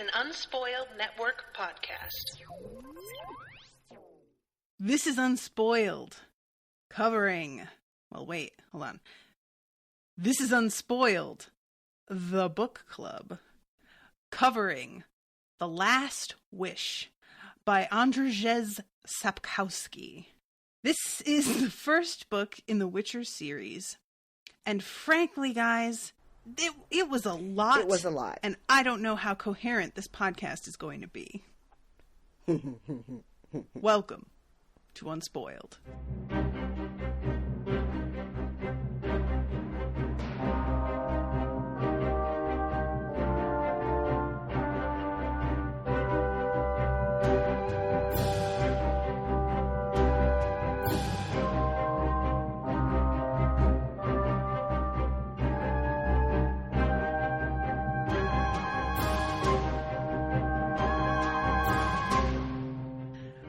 an Unspoiled Network podcast. This is Unspoiled, covering... Well, wait, hold on. This is Unspoiled, the book club, covering The Last Wish by Andrezej Sapkowski. This is the first book in the Witcher series, and frankly, guys, it was a lot. It was a lot. And I don't know how coherent this podcast is going to be. Welcome to Unspoiled.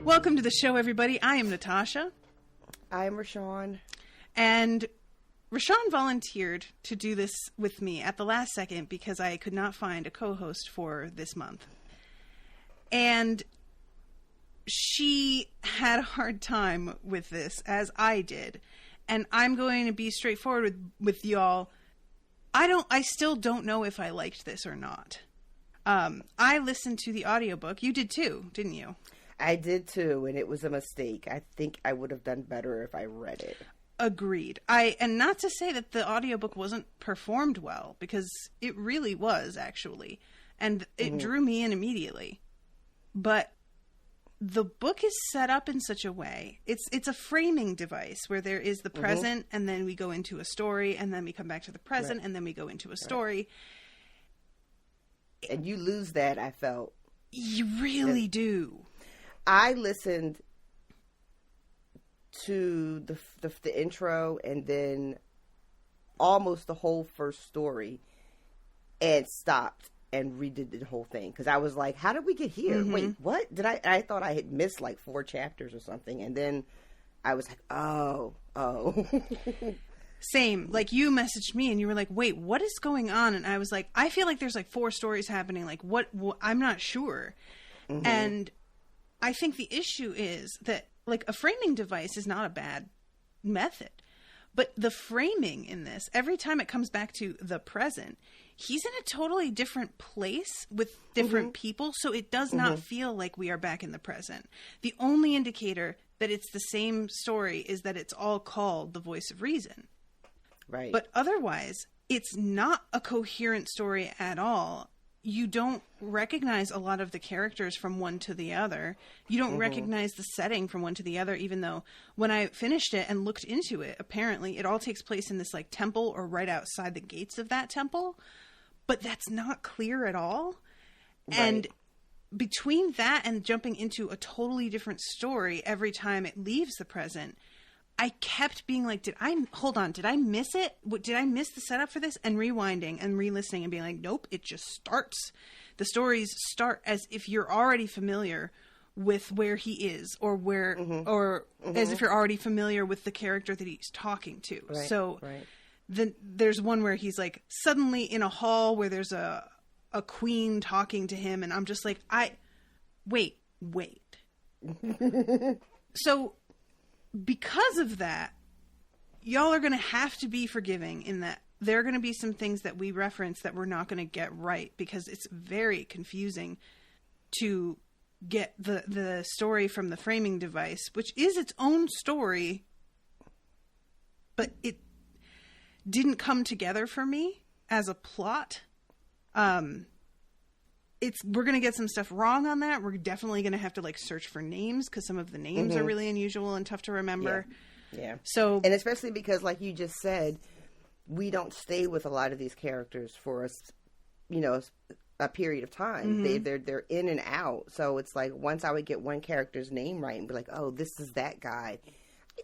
Welcome to the show, everybody. I am Natasha. I am RoShawn. And RoShawn volunteered to do this with me at the last second because I could not find a co-host for this month. And she had a hard time with this, as I did. And I'm going to be straightforward with y'all. I still don't know if I liked this or not. I listened to the audiobook. You did too, didn't you? I did too, and it was a mistake. I think I would have done better if I read it. Agreed. And not to say that the audiobook wasn't performed well, because it really was, actually. And it drew me in immediately. But the book is set up in such a way. It's a framing device where there is the present, and then we go into a story, and then we come back to the present, and then we go into a story. And you lose that, I felt. You really do. I listened to the intro and then almost the whole first story and stopped and redid the whole thing because I was like, how did we get here? Wait, what? I thought I had missed like 4 chapters or something, and then I was like, oh. Same. Like, you messaged me and you were like, wait, what is going on? And I was like, I feel like there's like 4 stories happening. Like, what I'm not sure. And I think the issue is that, like, a framing device is not a bad method. But the framing in this, every time it comes back to the present, he's in a totally different place with different people, so it does not feel like we are back in the present. The only indicator that it's the same story is that it's all called The Voice of Reason. Right. But otherwise, it's not a coherent story at all. You don't recognize a lot of the characters from one to the other. You don't recognize the setting from one to the other, even though when I finished it and looked into it, apparently it all takes place in this like temple or right outside the gates of that temple. But that's not clear at all. Right. And between that and jumping into a totally different story every time it leaves the present, I kept being like, did I miss it? Did I miss the setup for this? And rewinding and re-listening and being like, nope, it just starts. The stories start as if you're already familiar with where he is or where, or as if you're already familiar with the character that he's talking to. Right. So then there's one where he's like suddenly in a hall where there's a queen talking to him. And I'm just like, wait. So, because of that, y'all are going to have to be forgiving in that there are going to be some things that we reference that we're not going to get right because it's very confusing to get the story from the framing device, which is its own story, but it didn't come together for me as a plot. We're going to get some stuff wrong on that. We're definitely going to have to like search for names because some of the names are really unusual and tough to remember. Yeah. So, and especially because, like you just said, we don't stay with a lot of these characters for a period of time. They're in and out. So it's like once I would get one character's name right and be like, oh, this is that guy,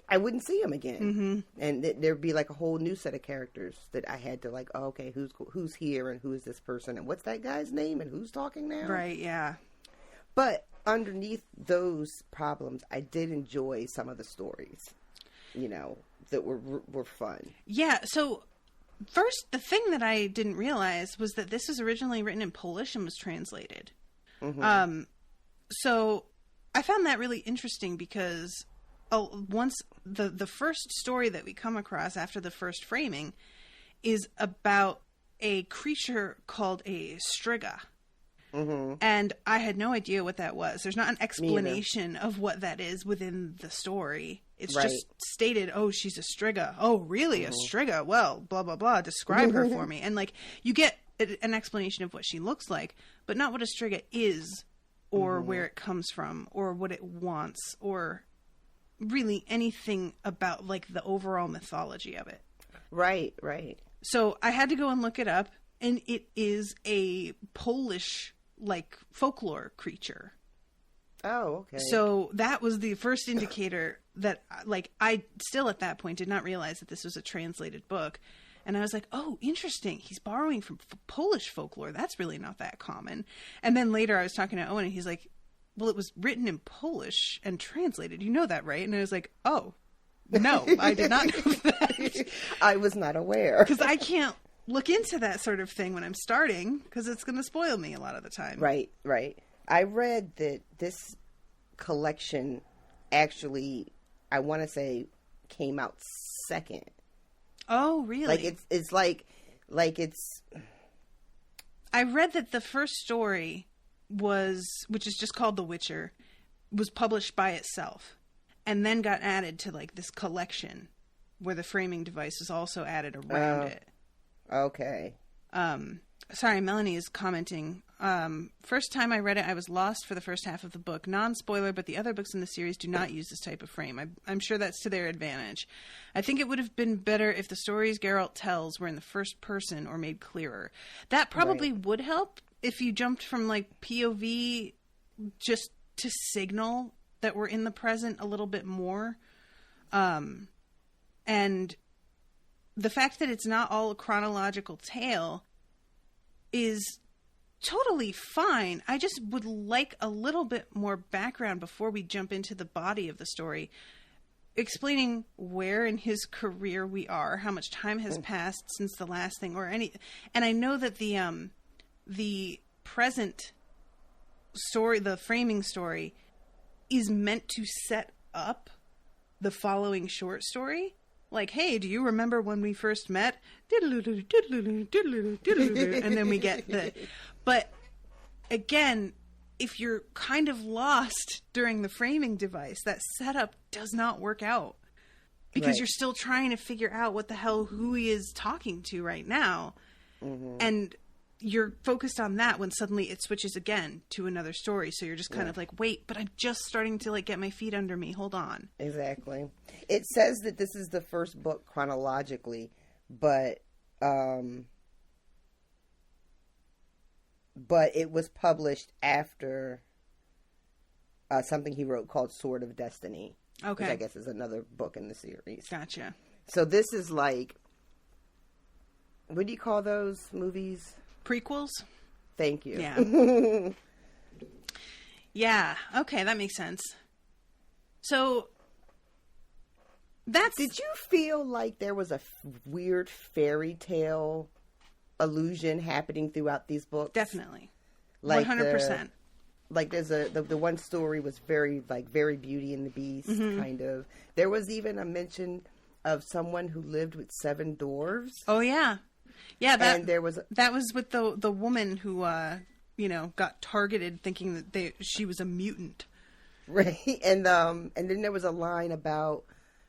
I wouldn't see him again. And there'd be like a whole new set of characters that I had to like, oh, okay, who's here and who is this person and what's that guy's name and who's talking now? Right, yeah. But underneath those problems, I did enjoy some of the stories, that were fun. Yeah, so first, the thing that I didn't realize was that this was originally written in Polish and was translated. Mm-hmm. So I found that really interesting because once the first story that we come across after the first framing is about a creature called a striga. Mm-hmm. And I had no idea what that was. There's not an explanation of what that is within the story. It's just stated, oh, she's a striga. Oh, really? A striga? Well, blah, blah, blah. Describe her for me. And like, you get an explanation of what she looks like, but not what a striga is, or where it comes from, or what it wants, or really anything about like the overall mythology of it. Right, right. So I had to go and look it up, and it is a Polish like folklore creature. Oh, okay. So that was the first indicator that, like, I still at that point did not realize that this was a translated book. And I was like, oh, interesting. He's borrowing from Polish folklore. That's really not that common. And then later I was talking to Owen, and he's like, well, it was written in Polish and translated. You know that, right? And I was like, oh, no, I did not know that. I was not aware. Because I can't look into that sort of thing when I'm starting, because it's going to spoil me a lot of the time. Right, right. I read that this collection actually, I want to say, came out second. Oh, really? Like it's. I read that the first story was, which is just called The Witcher, was published by itself, and then got added to like this collection, where the framing device is also added around it. Okay. Sorry, Melanie is commenting. First time I read it, I was lost for the first half of the book. Non-spoiler, but the other books in the series do not use this type of frame. I'm sure that's to their advantage. I think it would have been better if the stories Geralt tells were in the first person or made clearer. That probably would help if you jumped from like POV just to signal that we're in the present a little bit more. And the fact that it's not all a chronological tale is totally fine. I just would like a little bit more background before we jump into the body of the story, explaining where in his career we are, how much time has passed since the last thing, or any. And I know that the present story, the framing story, is meant to set up the following short story. Like, hey, do you remember when we first met? And then we get the... But, again, if you're kind of lost during the framing device, that setup does not work out. Because you're still trying to figure out what the hell who he is talking to right now. Mm-hmm. And you're focused on that when suddenly it switches again to another story. So you're just kind of like, wait, but I'm just starting to like get my feet under me. Hold on. Exactly. It says that this is the first book chronologically, but it was published after something he wrote called Sword of Destiny. Okay. Which I guess is another book in the series. Gotcha. So this is like, what do you call those movies? Prequels? Thank you. Yeah. Yeah. Okay, that makes sense. So that's... Did you feel like there was a weird fairy tale allusion happening throughout these books? Definitely. Like 100%. Like there's the one story was very Beauty and the Beast kind of. There was even a mention of someone who lived with 7 dwarves. Oh yeah. Yeah, and there was that was with the woman who got targeted thinking that she was a mutant. Right. And then there was a line about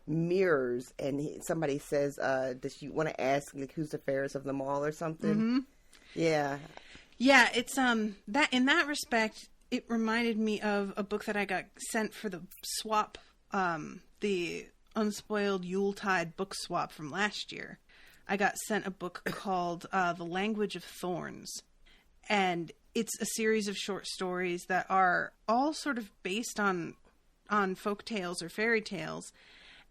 mirrors, and somebody says, does she want to ask like who's the fairest of them all or something? Mm-hmm. Yeah. Yeah, it's that in that respect it reminded me of a book that I got sent for the swap, the Unspoiled Yuletide book swap from last year. I got sent a book called The Language of Thorns, and it's a series of short stories that are all sort of based on folk tales or fairy tales,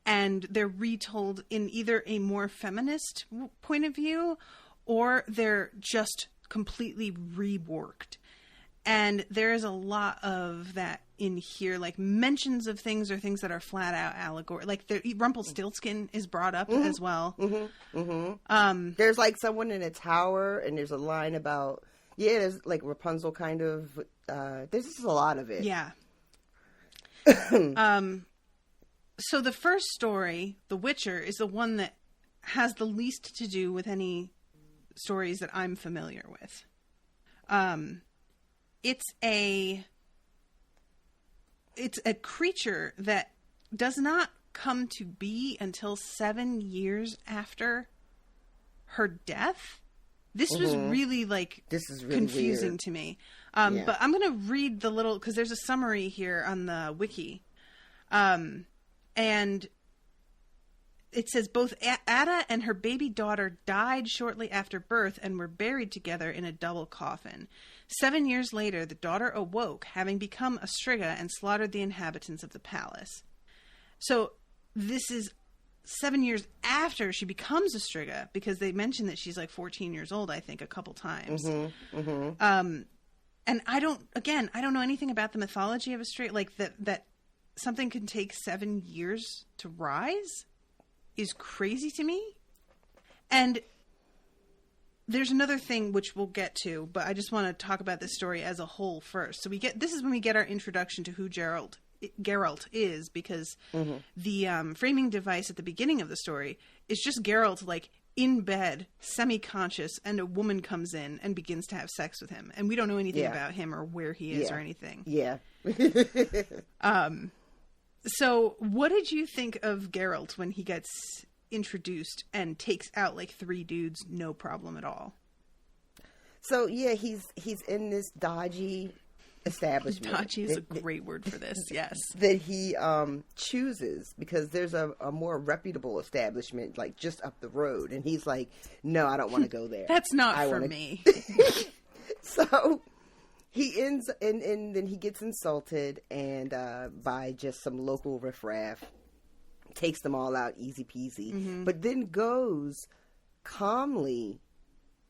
and they're retold in either a more feminist point of view, or they're just completely reworked. And there is a lot of that in here, like mentions of things or things that are flat out allegory. Like Rumpelstiltskin is brought up as well. There's like someone in a tower, and there's a line about there's like Rapunzel kind of. There's just a lot of it. Yeah. So the first story, The Witcher, is the one that has the least to do with any stories that I'm familiar with. It's a creature that does not come to be until 7 years after her death. This was really confusing weird to me. But I'm going to read the little, because there's a summary here on the wiki. And it says both Ada and her baby daughter died shortly after birth and were buried together in a double coffin. 7 years later, the daughter awoke, having become a Striga, and slaughtered the inhabitants of the palace. So this is 7 years after she becomes a Striga, because they mention that she's like 14 years old, I think, a couple times. And I don't know anything about the mythology of a Striga, like that something can take 7 years to rise is crazy to me. And there's another thing which we'll get to, but I just want to talk about this story as a whole first. So this is when we get our introduction to who Geralt is, because the framing device at the beginning of the story is just Geralt like in bed, semi-conscious, and a woman comes in and begins to have sex with him, and we don't know anything about him or where he is or anything. So what did you think of Geralt when he gets introduced and takes out like 3 dudes, no problem at all? So he's in this dodgy establishment. Dodgy is a great word for this, yes. That he chooses, because there's a more reputable establishment like just up the road, and he's no, I don't want to go there. That's not for me. So he ends and then he gets insulted and by just some local riffraff, takes them all out easy peasy, but then goes calmly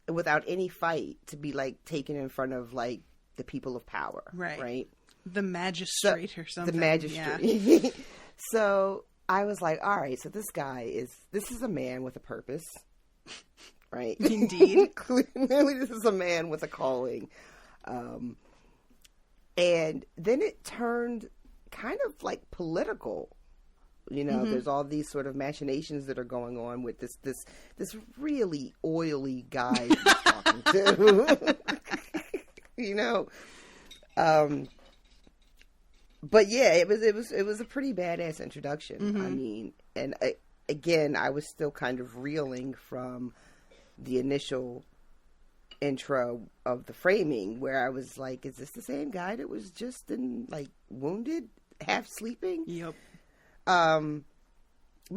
without any fight to be taken in front of the people of power, right? The magistrate or something. The magistrate. Yeah. So I was like, all right, so this is a man with a purpose, right? Indeed. Clearly this is a man with a calling. And then it turned kind of political. There's all these sort of machinations that are going on with this really oily guy he's talking to. But yeah, it was a pretty badass introduction. I mean, and again, I was still kind of reeling from the initial intro of the framing, where I was like, is this the same guy that was just wounded, half sleeping? Yep. But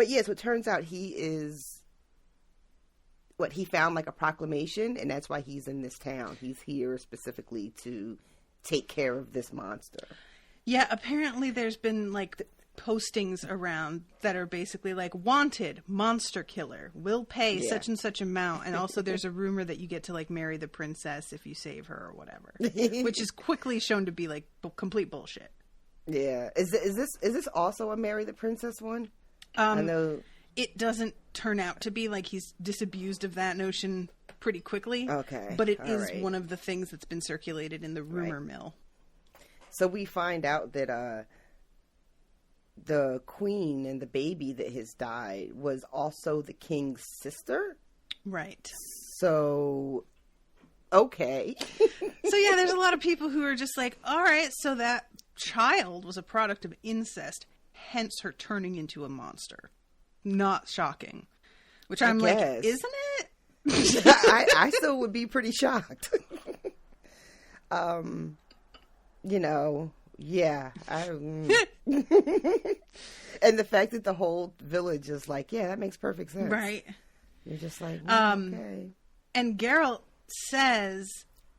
yeah, so it turns out he is he found a proclamation, and that's why he's in this town. He's here specifically to take care of this monster. Yeah, apparently there's been postings around that are basically wanted monster killer, will pay such and such amount, and also there's a rumor that you get to marry the princess if you save her or whatever, which is quickly shown to be complete bullshit. Yeah, is this also a marry the princess one? I know it doesn't turn out to be. He's disabused of that notion pretty quickly. Okay, but it is one of the things that's been circulated in the rumor mill. So we find out that the queen and the baby that has died was also the king's sister. Right. So, okay. So yeah, there's a lot of people who are just all right, so that child was a product of incest, hence her turning into a monster. Not shocking. Which I'm isn't it? I still would be pretty shocked. Yeah. And the fact that the whole village is that makes perfect sense. Right. You're just okay. And Geralt says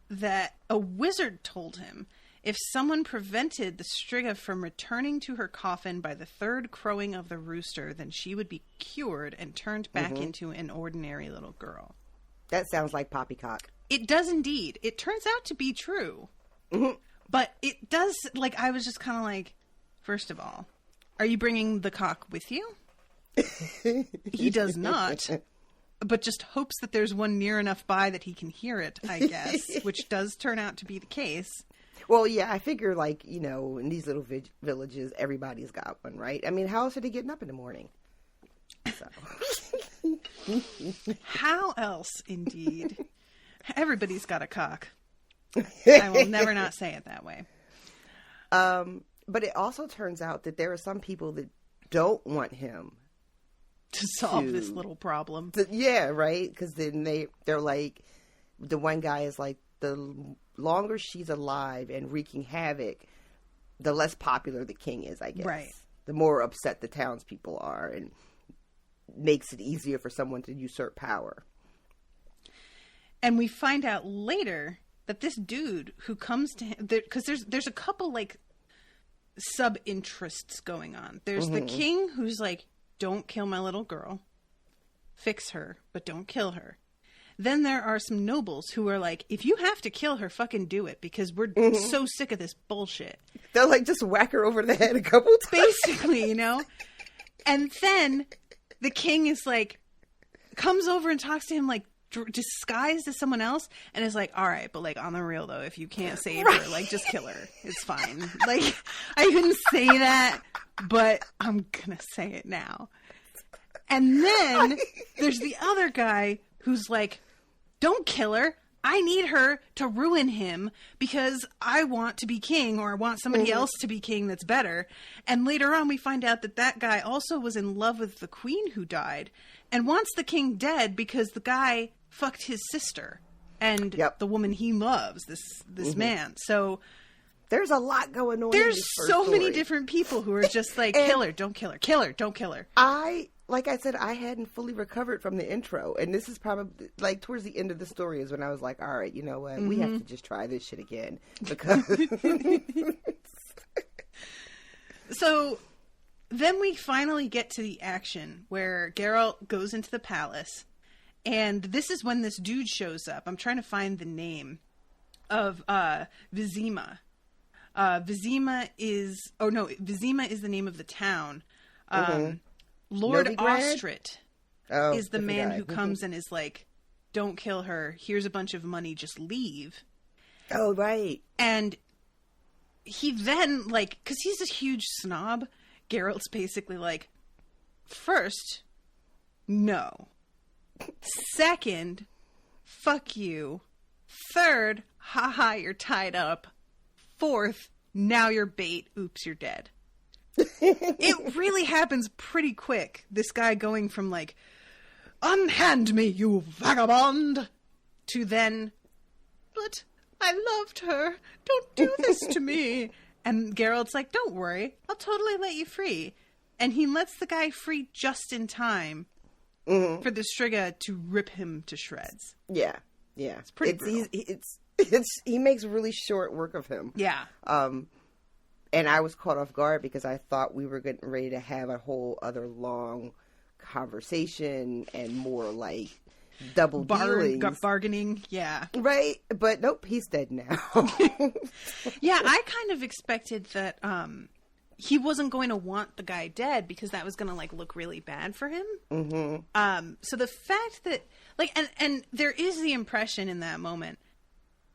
that a wizard told him if someone prevented the Striga from returning to her coffin by the 3rd crowing of the rooster, then she would be cured and turned back into an ordinary little girl. That sounds like poppycock. It does indeed. It turns out to be true. But it does, like, I was just kind of like, first of all, are you bringing the cock with you? He does not, but just hopes that there's one near enough by that he can hear it, I guess, which does turn out to be the case. Well, yeah, I figure, like, you know, in these little villages, everybody's got one, right? I mean, how else are they getting up in the morning? So. How else, indeed? Everybody's got a cock. I will never not say it that way. But it also turns out that there are some people that don't want him to solve this little problem. Yeah, right? Because then they're like, the one guy is like, the longer she's alive and wreaking havoc, the less popular the king is, I guess. Right. The more upset the townspeople are, and makes it easier for someone to usurp power. And we find out later that this dude who comes to him, because there's a couple like sub-interests going on. There's the king who's like, don't kill my little girl. Fix her, but don't kill her. Then there are some nobles who are like, if you have to kill her, fucking do it, because we're so sick of this bullshit. They'll like just whack her over the head a couple times. Basically, you know? And then the king is like, comes over and talks to him like disguised as someone else, and is like, all right, but like on the real though, if you can't save her, like just kill her. It's fine. Like, I couldn't say that, but I'm gonna say it now. And then there's the other guy who's like, don't kill her. I need her to ruin him because I want to be king, or I want somebody else to be king that's better. And later on we find out that that guy also was in love with the queen who died and wants the king dead because the guy fucked his sister and the woman he loves, this man. So there's a lot going on. There's so many different people who are just like, kill her, don't kill her, kill her, don't kill her. Like I said, I hadn't fully recovered from the intro, and this is probably like towards the end of the story is when I was like, all right, you know what, we have to just try this shit again, because So then we finally get to the action where Geralt goes into the palace, and this is when this dude shows up. I'm trying to find the name of Vizima. Vizima is the name of the town. Lord Ostrit is the man who comes and is like, don't kill her. Here's a bunch of money. Just leave. Oh, right. And he then, like, because he's a huge snob, Geralt's basically like, first, no. Second, fuck you. Third, haha, you're tied up. Fourth, now you're bait. Oops, you're dead. It really happens pretty quick. This guy going from like, unhand me, you vagabond, to then, but I loved her. Don't do this to me. And Geralt's like, don't worry, I'll totally let you free. And he lets the guy free just in time for the Striga to rip him to shreds. Yeah. It's pretty brutal. He makes really short work of him. Yeah. And I was caught off guard because I thought we were getting ready to have a whole other long conversation and more like double dealings. Bargaining, yeah. Right? But nope, he's dead now. Yeah, I kind of expected that he wasn't going to want the guy dead because that was going to like look really bad for him. So the fact that like, and there is the impression in that moment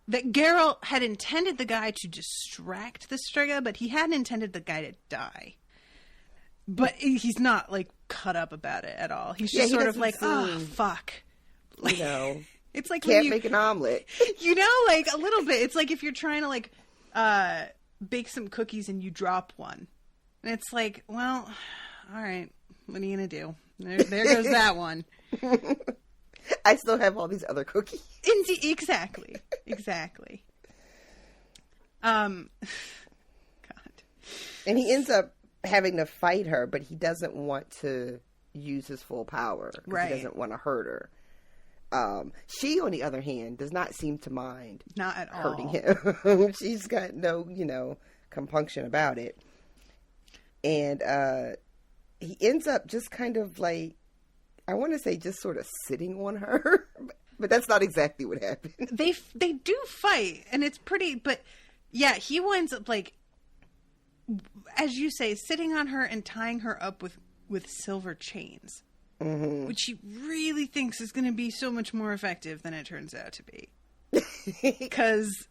that Geralt had intended the guy to distract the Striga, but he hadn't intended the guy to die. But he's not, like, cut up about it at all. He's just sort of like, oh, fuck. Like, you know, it's like can't make an omelet. You know, like, a little bit. It's like if you're trying to, like, bake some cookies and you drop one. And it's like, well, all right, what are you going to do? There goes that one. I still have all these other cookies. Indeed, exactly. God. And he ends up having to fight her, but he doesn't want to use his full power. Right. He doesn't want to hurt her. She, on the other hand, does not seem to mind not at all hurting him. She's got no, compunction about it. And he ends up just kind of like, I want to say just sort of sitting on her, but that's not exactly what happened. They do fight, and it's pretty, but Yeah, he winds up, like, as you say, sitting on her and tying her up with silver chains. Mm-hmm. Which he really thinks is going to be so much more effective than it turns out to be. Because,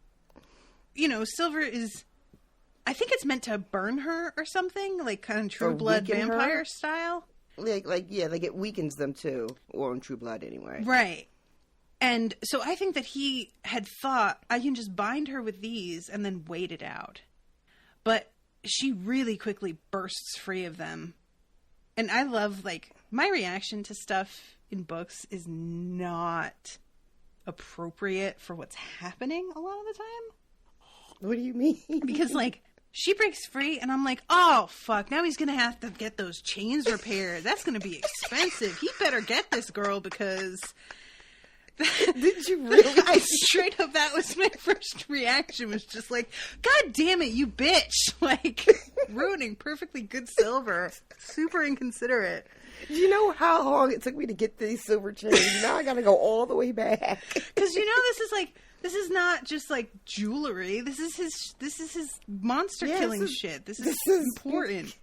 you know, silver is... I think it's meant to burn her or something, like kind of True Blood vampire style. Like it weakens them too, or in True Blood anyway. Right. And so I think that he had thought, I can just bind her with these and then wait it out. But she really quickly bursts free of them. And I love, like, my reaction to stuff in books is not appropriate for what's happening a lot of the time. What do you mean? Because, like, she breaks free, and I'm like, oh, fuck, now he's going to have to get those chains repaired. That's going to be expensive. He better get this girl, because... Did you really? Straight up, that was my first reaction, was just like, God damn it, you bitch. Like, ruining perfectly good silver. Super inconsiderate. Do you know how long it took me to get these silver chains? Now I gotta go all the way back. Because, you know, this is not just, like, jewelry. This is his monster killing shit. This is important.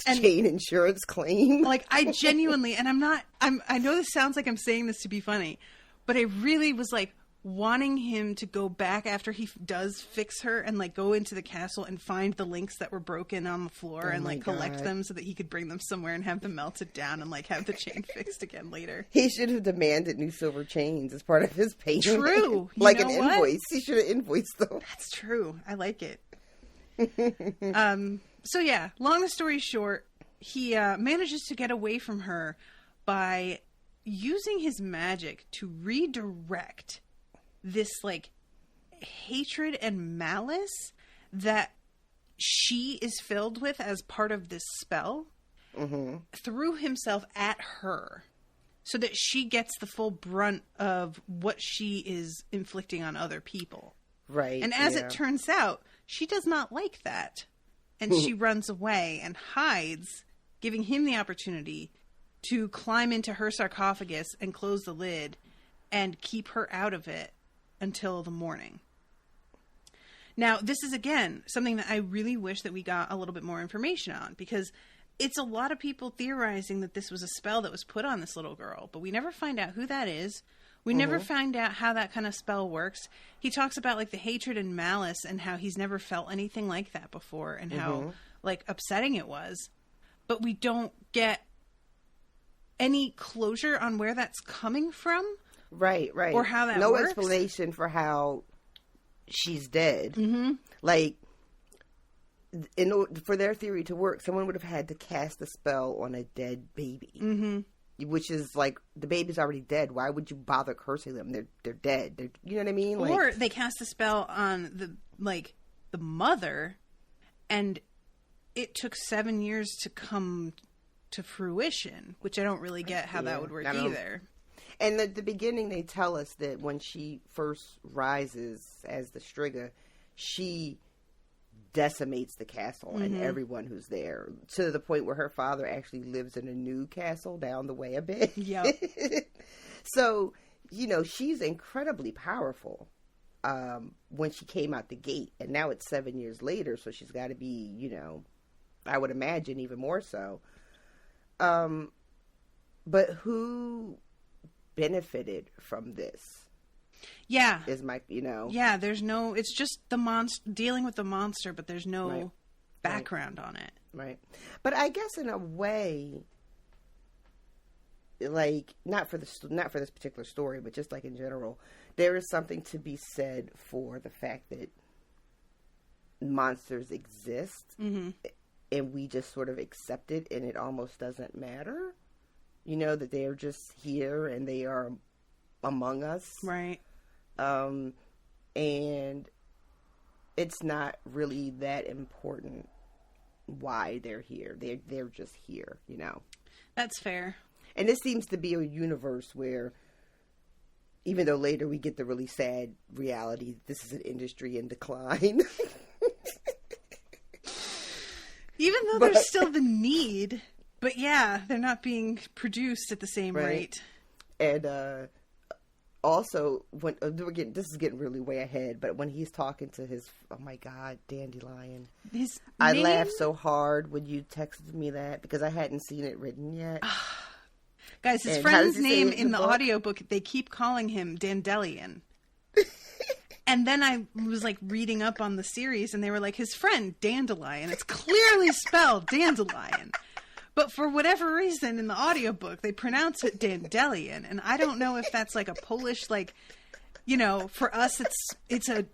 Chain insurance claim. Like, I genuinely, and I know this sounds like I'm saying this to be funny, but I really was, like, wanting him to go back after he does fix her and, like, go into the castle and find the links that were broken on the floor and, like, collect them so that he could bring them somewhere and have them melted down and, like, have the chain fixed again later. He should have demanded new silver chains as part of his payment. True. Like an invoice. He should have invoiced them. That's true. I like it. So yeah, long story short, he manages to get away from her by using his magic to redirect this, like, hatred and malice that she is filled with as part of this spell through himself at her, so that she gets the full brunt of what she is inflicting on other people. Right. And as it turns out, she does not like that. And she runs away and hides, giving him the opportunity to climb into her sarcophagus and close the lid and keep her out of it until the morning. Now, this is, again, something that I really wish that we got a little bit more information on, because it's a lot of people theorizing that this was a spell that was put on this little girl, but we never find out who that is. We never find out how that kind of spell works. He talks about, like, the hatred and malice and how he's never felt anything like that before and how, like, upsetting it was. But we don't get any closure on where that's coming from. Right. Or how that works. No explanation for how she's dead. Mm-hmm. Like, in order for their theory to work, someone would have had to cast a spell on a dead baby. Mm-hmm. Which is, like, the baby's already dead. Why would you bother cursing them? They're dead. You know what I mean? Like, or they cast a spell on the mother, and it took 7 years to come to fruition, which I don't really get how that would work either. And at the beginning, they tell us that when she first rises as the Striga, she decimates the castle and everyone who's there, to the point where her father actually lives in a new castle down the way a bit. Yep. So, you know, she's incredibly powerful when she came out the gate. And now it's 7 years later, so she's got to be, you know, I would imagine even more so. But who benefited from this? Yeah. Is my, you know. Yeah, there's no, it's just the monster, dealing with the monster, but there's no background on it. Right. But I guess in a way, like, not for this particular story, but just like in general, there is something to be said for the fact that monsters exist and we just sort of accept it and it almost doesn't matter. You know, that they are just here and they are among us. Right. And it's not really that important why they're here. They're just here, you know. That's fair. And this seems to be a universe where, even though later we get the really sad reality, this is an industry in decline. Even though there's still the need, but yeah, they're not being produced at the same rate. And also, when this is getting really way ahead, but when he's talking to his, oh my God, Dandelion. I laughed so hard when you texted me that because I hadn't seen it written yet. Guys, his friend's name in the audiobook, they keep calling him Dandelion. And then I was like reading up on the series and they were like, his friend, Dandelion. It's clearly spelled Dandelion. But for whatever reason in the audiobook, they pronounce it Dandelion. And I don't know if that's like a Polish, like, you know, for us, it's a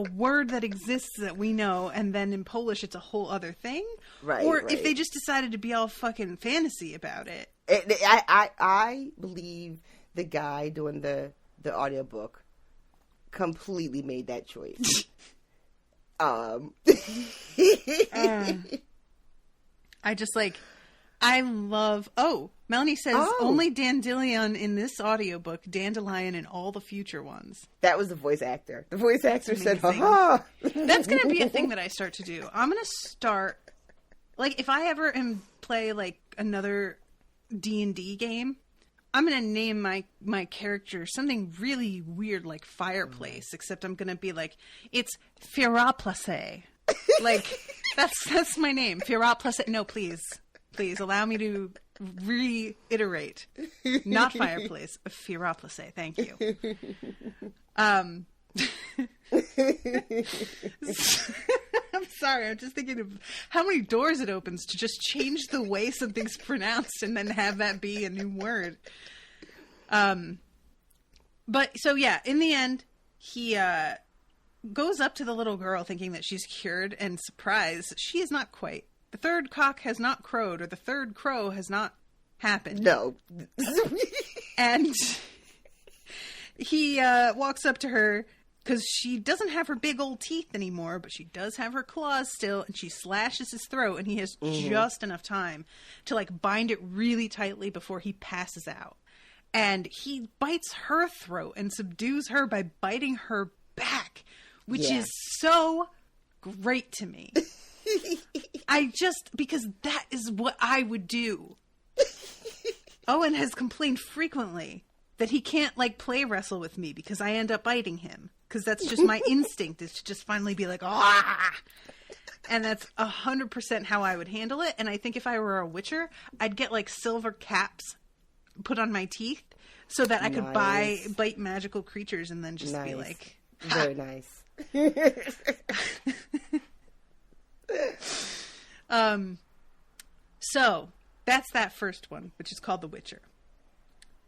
word that exists that we know. And then in Polish, it's a whole other thing. Right. Or if they just decided to be all fucking fantasy about it. I believe the guy doing the audiobook completely made that choice. I just like, I love, Melanie says only Dandelion in this audiobook, Dandelion in all the future ones. That was the voice actor. The voice actor said, ha. That's going to be a thing that I start to do. I'm going to start, like, if I ever play like another D&D game, I'm going to name my character something really weird like Fireplace, except I'm going to be like, it's Firaplace. Like, that's my name. Firaplace. No, please allow me to reiterate. Not Fireplace, Firaplace. Thank you. I'm sorry, I'm just thinking of how many doors it opens to just change the way something's pronounced and then have that be a new word. But so yeah, in the end, he goes up to the little girl thinking that she's cured, and surprise, she is not quite. The third cock has not crowed, or the third crow has not happened. No. And he walks up to her because she doesn't have her big old teeth anymore, but she does have her claws still, and she slashes his throat, and he has just enough time to like bind it really tightly before he passes out. And he bites her throat and subdues her by biting her back, which is so great to me. Because that is what I would do. Owen has complained frequently that he can't like play wrestle with me because I end up biting him. Because that's just my instinct, is to just finally be like, ah! And that's 100% how I would handle it. And I think if I were a witcher, I'd get like silver caps put on my teeth so that I could bite magical creatures and then just be like, ha. Very nice. So that's that first one, which is called The Witcher.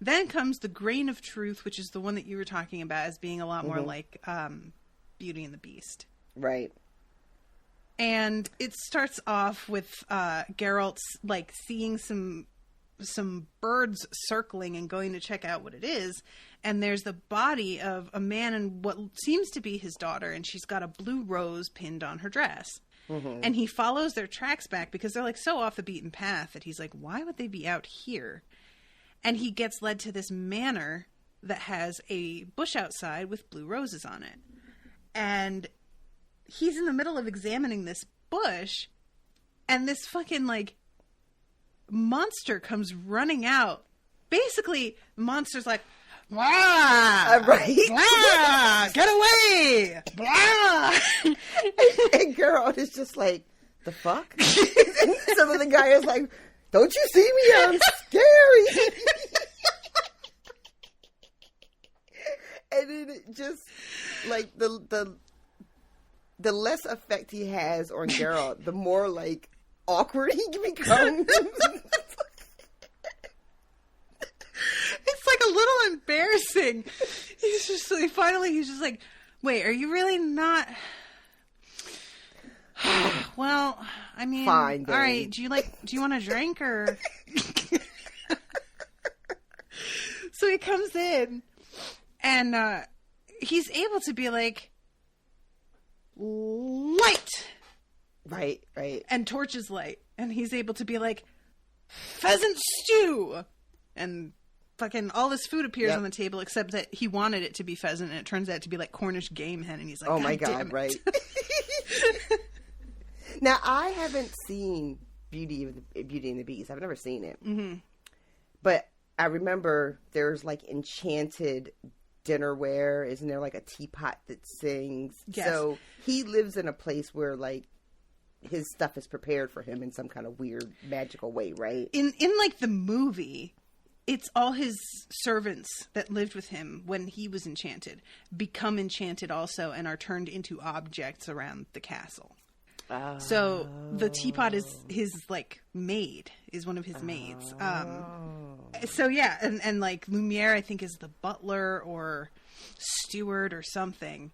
Then comes The Grain of Truth, which is the one that you were talking about as being a lot more like Beauty and the Beast. Right. And it starts off with Geralt's like seeing some birds circling and going to check out what it is. And there's the body of a man and what seems to be his daughter, and she's got a blue rose pinned on her dress. And he follows their tracks back because they're like so off the beaten path that he's like, why would they be out here? And he gets led to this manor that has a bush outside with blue roses on it. And he's in the middle of examining this bush, and this fucking like monster comes running out. Basically, the monster's like, blah, right? Blah, get away! Blah! And Geralt is just like, the fuck? And some of the guy is like, don't you see me? I'm scary. And then it just like the less effect he has on Geralt, the more like awkward he becomes. It's like a little embarrassing. He's just like, finally he's just like, wait, are you really not? Well, I mean, fine, all right. Do you want a drink or? So he comes in, and he's able to be like, light, right, and torches light, and he's able to be like, pheasant stew, and fucking all this food appears on the table except that he wanted it to be pheasant, and it turns out to be like Cornish game hen, and he's like, oh my god, right. Now, I haven't seen Beauty and the Beast. I've never seen it. But I remember there's like enchanted dinnerware. Isn't there like a teapot that sings? Yes. So he lives in a place where like his stuff is prepared for him in some kind of weird magical way, right? In like the movie, it's all his servants that lived with him when he was enchanted become enchanted also and are turned into objects around the castle. Oh. So the teapot is his like maid, is one of his maids. So yeah, and like Lumiere I think is the butler or steward or something.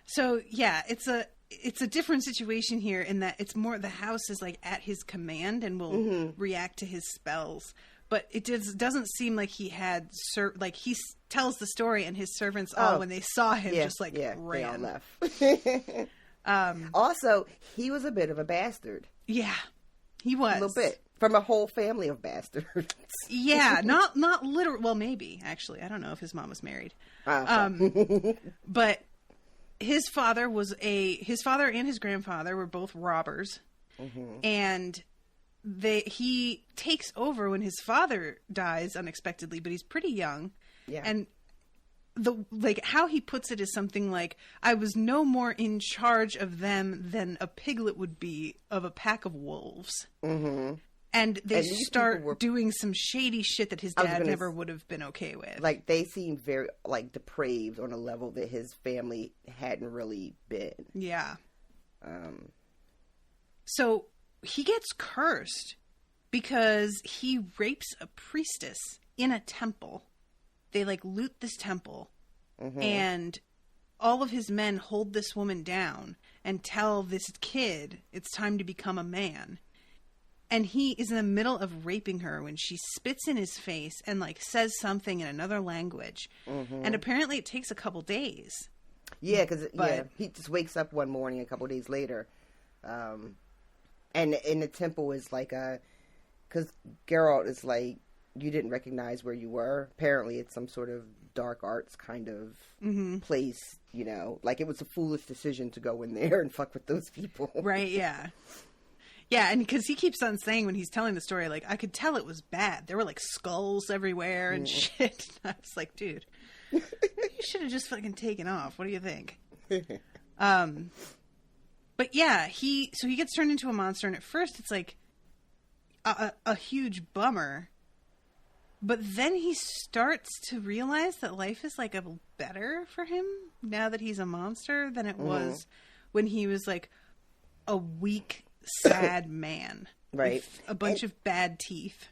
So yeah, it's a different situation here in that it's more the house is like at his command and will react to his spells. But it doesn't seem like he had he tells the story and his servants all when they saw him just like ran. They all left. Also, he was a bit of a bastard. Yeah, he was a little bit from a whole family of bastards. Yeah, not literal. Well, maybe actually, I don't know if his mom was married. But his father and his grandfather were both robbers, and he takes over when his father dies unexpectedly, but he's pretty young. Yeah. And how he puts it is something like, I was no more in charge of them than a piglet would be of a pack of wolves. Mm-hmm. And they start doing some shady shit that his dad never would have been okay with. Like, they seem very, like, depraved on a level that his family hadn't really been. Yeah. So he gets cursed because he rapes a priestess in a temple. They like loot this temple, and all of his men hold this woman down and tell this kid it's time to become a man. And he is in the middle of raping her when she spits in his face and like says something in another language. And apparently it takes a couple days. Yeah, because he just wakes up one morning a couple days later. And in the temple is like because Geralt is like, you didn't recognize where you were. Apparently it's some sort of dark arts kind of place, you know, like it was a foolish decision to go in there and fuck with those people. Right, yeah. Yeah, and because he keeps on saying when he's telling the story, like, I could tell it was bad. There were like skulls everywhere and shit. I was like, dude, you should have just fucking taken off. What do you think? But yeah, he gets turned into a monster, and at first it's like a huge bummer. But then he starts to realize that life is like a better for him now that he's a monster than it was when he was like a weak, sad man. Right. With a bunch of bad teeth.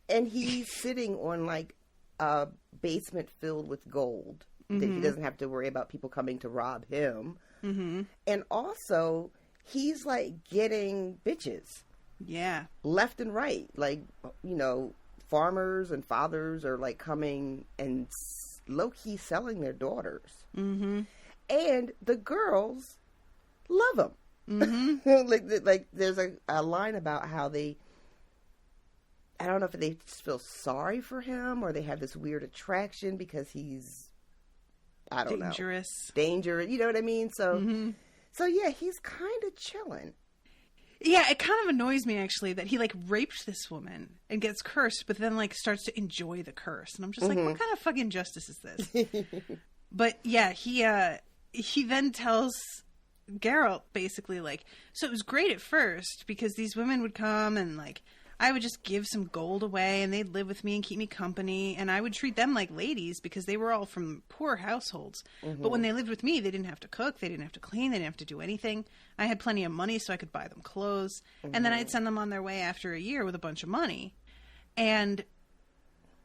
And he's sitting on like a basement filled with gold that he doesn't have to worry about people coming to rob him. And also, he's like getting bitches. Yeah. Left and right. Like, you know, farmers and fathers are like coming and low-key selling their daughters. And the girls love him. like there's a line about how they, I don't know if they just feel sorry for him or they have this weird attraction because he's, I don't know. Dangerous. You know what I mean? So, so yeah, he's kind of chilling. Yeah, it kind of annoys me, actually, that he, like, raped this woman and gets cursed, but then, like, starts to enjoy the curse. And I'm just like, what kind of fucking justice is this? But, yeah, he then tells Geralt, basically, like, so it was great at first, because these women would come and, like, I would just give some gold away, and they'd live with me and keep me company, and I would treat them like ladies, because they were all from poor households. But when they lived with me, they didn't have to cook, they didn't have to clean, they didn't have to do anything. I had plenty of money, so I could buy them clothes, and then I'd send them on their way after a year with a bunch of money. And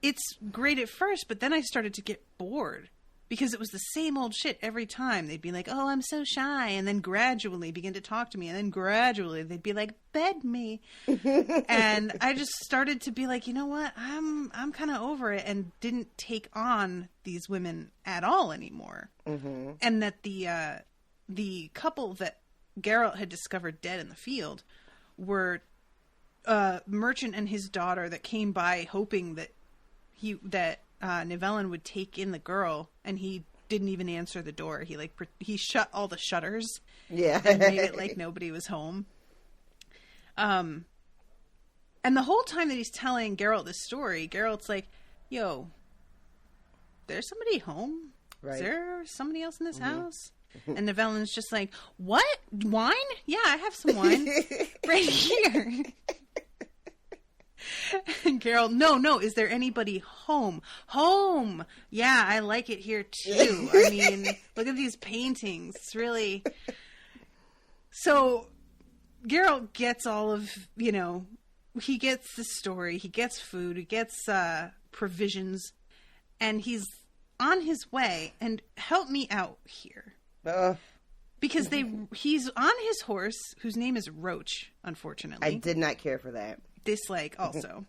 it's great at first, but then I started to get bored, because it was the same old shit every time. They'd be like, oh, I'm so shy, and then gradually begin to talk to me, and then gradually they'd be like, bed me. And I just started to be like, you know what, I'm kind of over it, and didn't take on these women at all anymore. And that the couple that Geralt had discovered dead in the field were a merchant and his daughter that came by hoping that Nivellen would take in the girl, and he didn't even answer the door. He shut all the shutters. Yeah. And made it like nobody was home. And the whole time that he's telling Geralt this story, Geralt's like, yo, there's somebody home? Right. Is there somebody else in this house? And Nevellin's just like, what? Wine? Yeah, I have some wine right here. And Carol, no, is there anybody home? Home! Yeah, I like it here too. I mean, look at these paintings. It's really... So, Geralt gets all of, he gets the story, he gets food, he gets provisions, and he's on his way. And help me out here. Because he's on his horse, whose name is Roach, unfortunately. I did not care for that. Dislike also.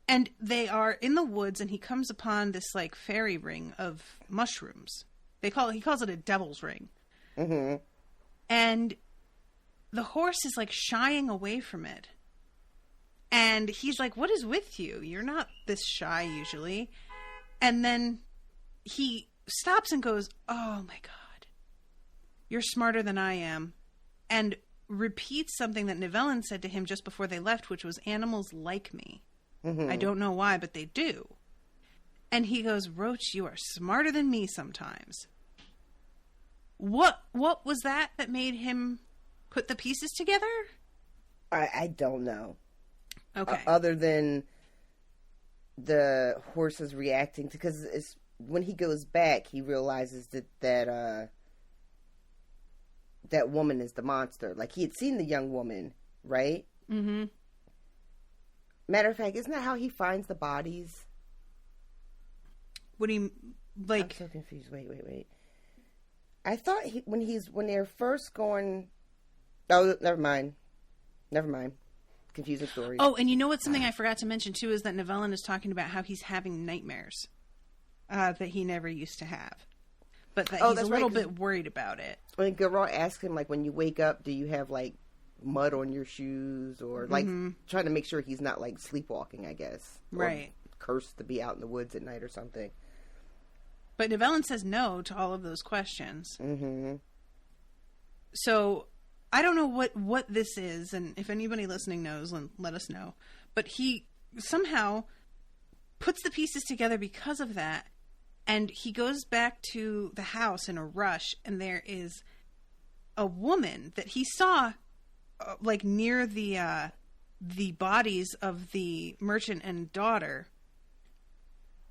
And they are in the woods, and he comes upon this like fairy ring of mushrooms. He calls it a devil's ring. Mm-hmm. And the horse is like shying away from it. And he's like, what is with you? You're not this shy usually. And then he stops and goes, oh my God. You're smarter than I am. And repeats something that Nivellen said to him just before they left, which was, animals like me. Mm-hmm. I don't know why, but they do. And he goes, Roach, you are smarter than me sometimes. What was that made him put the pieces together? I don't know. Okay. Other than the horses reacting to, because when he goes back, he realizes that woman is the monster. Like, he had seen the young woman, right? Mm-hmm. Matter of fact, isn't that how he finds the bodies? What do you, like... I'm so confused. Wait. I thought when they're first going... Oh, never mind. Confusing story. Oh, and you know what? Something I forgot to mention, too, is that Nivellen is talking about how he's having nightmares that he never used to have. But that he's a little bit worried about it. When Geralt asks him, like, when you wake up, do you have, like, mud on your shoes? Or, like, trying to make sure he's not, like, sleepwalking, I guess. Right. Or cursed to be out in the woods at night or something. But Nivellen says no to all of those questions. Mm-hmm. So, I don't know what this is, and if anybody listening knows, let us know. But he somehow puts the pieces together because of that. And he goes back to the house in a rush, and there is a woman that he saw, like, near the bodies of the merchant and daughter.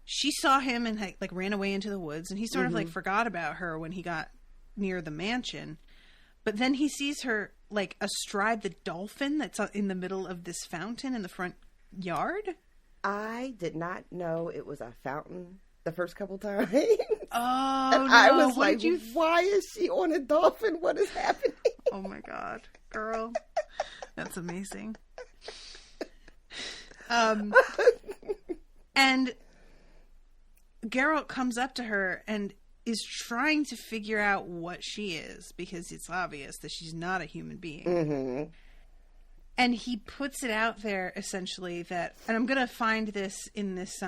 She saw him and, like, ran away into the woods, and he sort of, like, forgot about her when he got near the mansion. But then he sees her, like, astride the dolphin that's in the middle of this fountain in the front yard. I did not know it was a fountain the first couple times. Oh, and no. I was like, why is she on a dolphin? What is happening? Oh, my God. Girl. That's amazing. And Geralt comes up to her and is trying to figure out what she is, because it's obvious that she's not a human being. Mm-hmm. And he puts it out there, essentially, that, and I'm going to find this in this,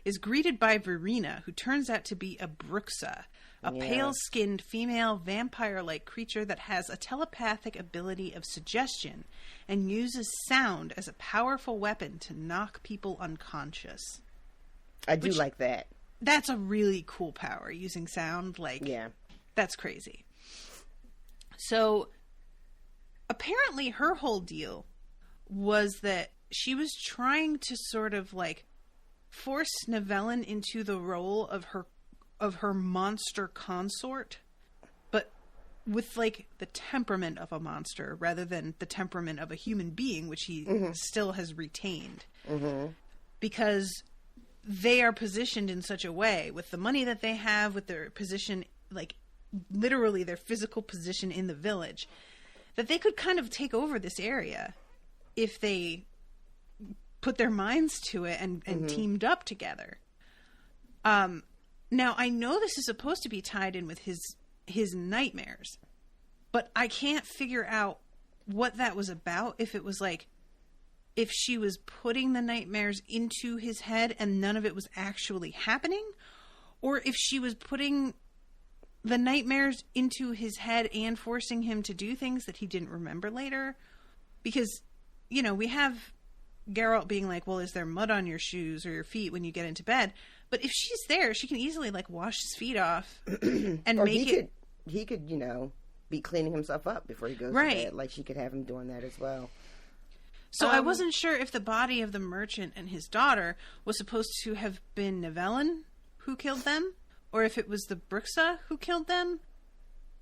is greeted by Verena, who turns out to be a Bruxa, a pale-skinned female vampire-like creature that has a telepathic ability of suggestion and uses sound as a powerful weapon to knock people unconscious. I do like that. That's a really cool power, using sound. Like, yeah, that's crazy. So, apparently her whole deal was that she was trying to sort of, like, force Nivellen into the role of her monster consort, but with, like, the temperament of a monster rather than the temperament of a human being, which he still has retained. Mm-hmm. Because they are positioned in such a way, with the money that they have, with their position, like, literally their physical position in the village, that they could kind of take over this area if they put their minds to it and teamed up together. Now, I know this is supposed to be tied in with his nightmares, but I can't figure out what that was about. If it was like, if she was putting the nightmares into his head and none of it was actually happening, or if she was putting the nightmares into his head and forcing him to do things that he didn't remember later. Because, we have Geralt being like, well, is there mud on your shoes or your feet when you get into bed? But if she's there, she can easily like wash his feet off and or make he could, you know, be cleaning himself up before he goes to bed. Like, she could have him doing that as well. So I wasn't sure if the body of the merchant and his daughter was supposed to have been Nivellen who killed them, or if it was the Bruxa who killed them,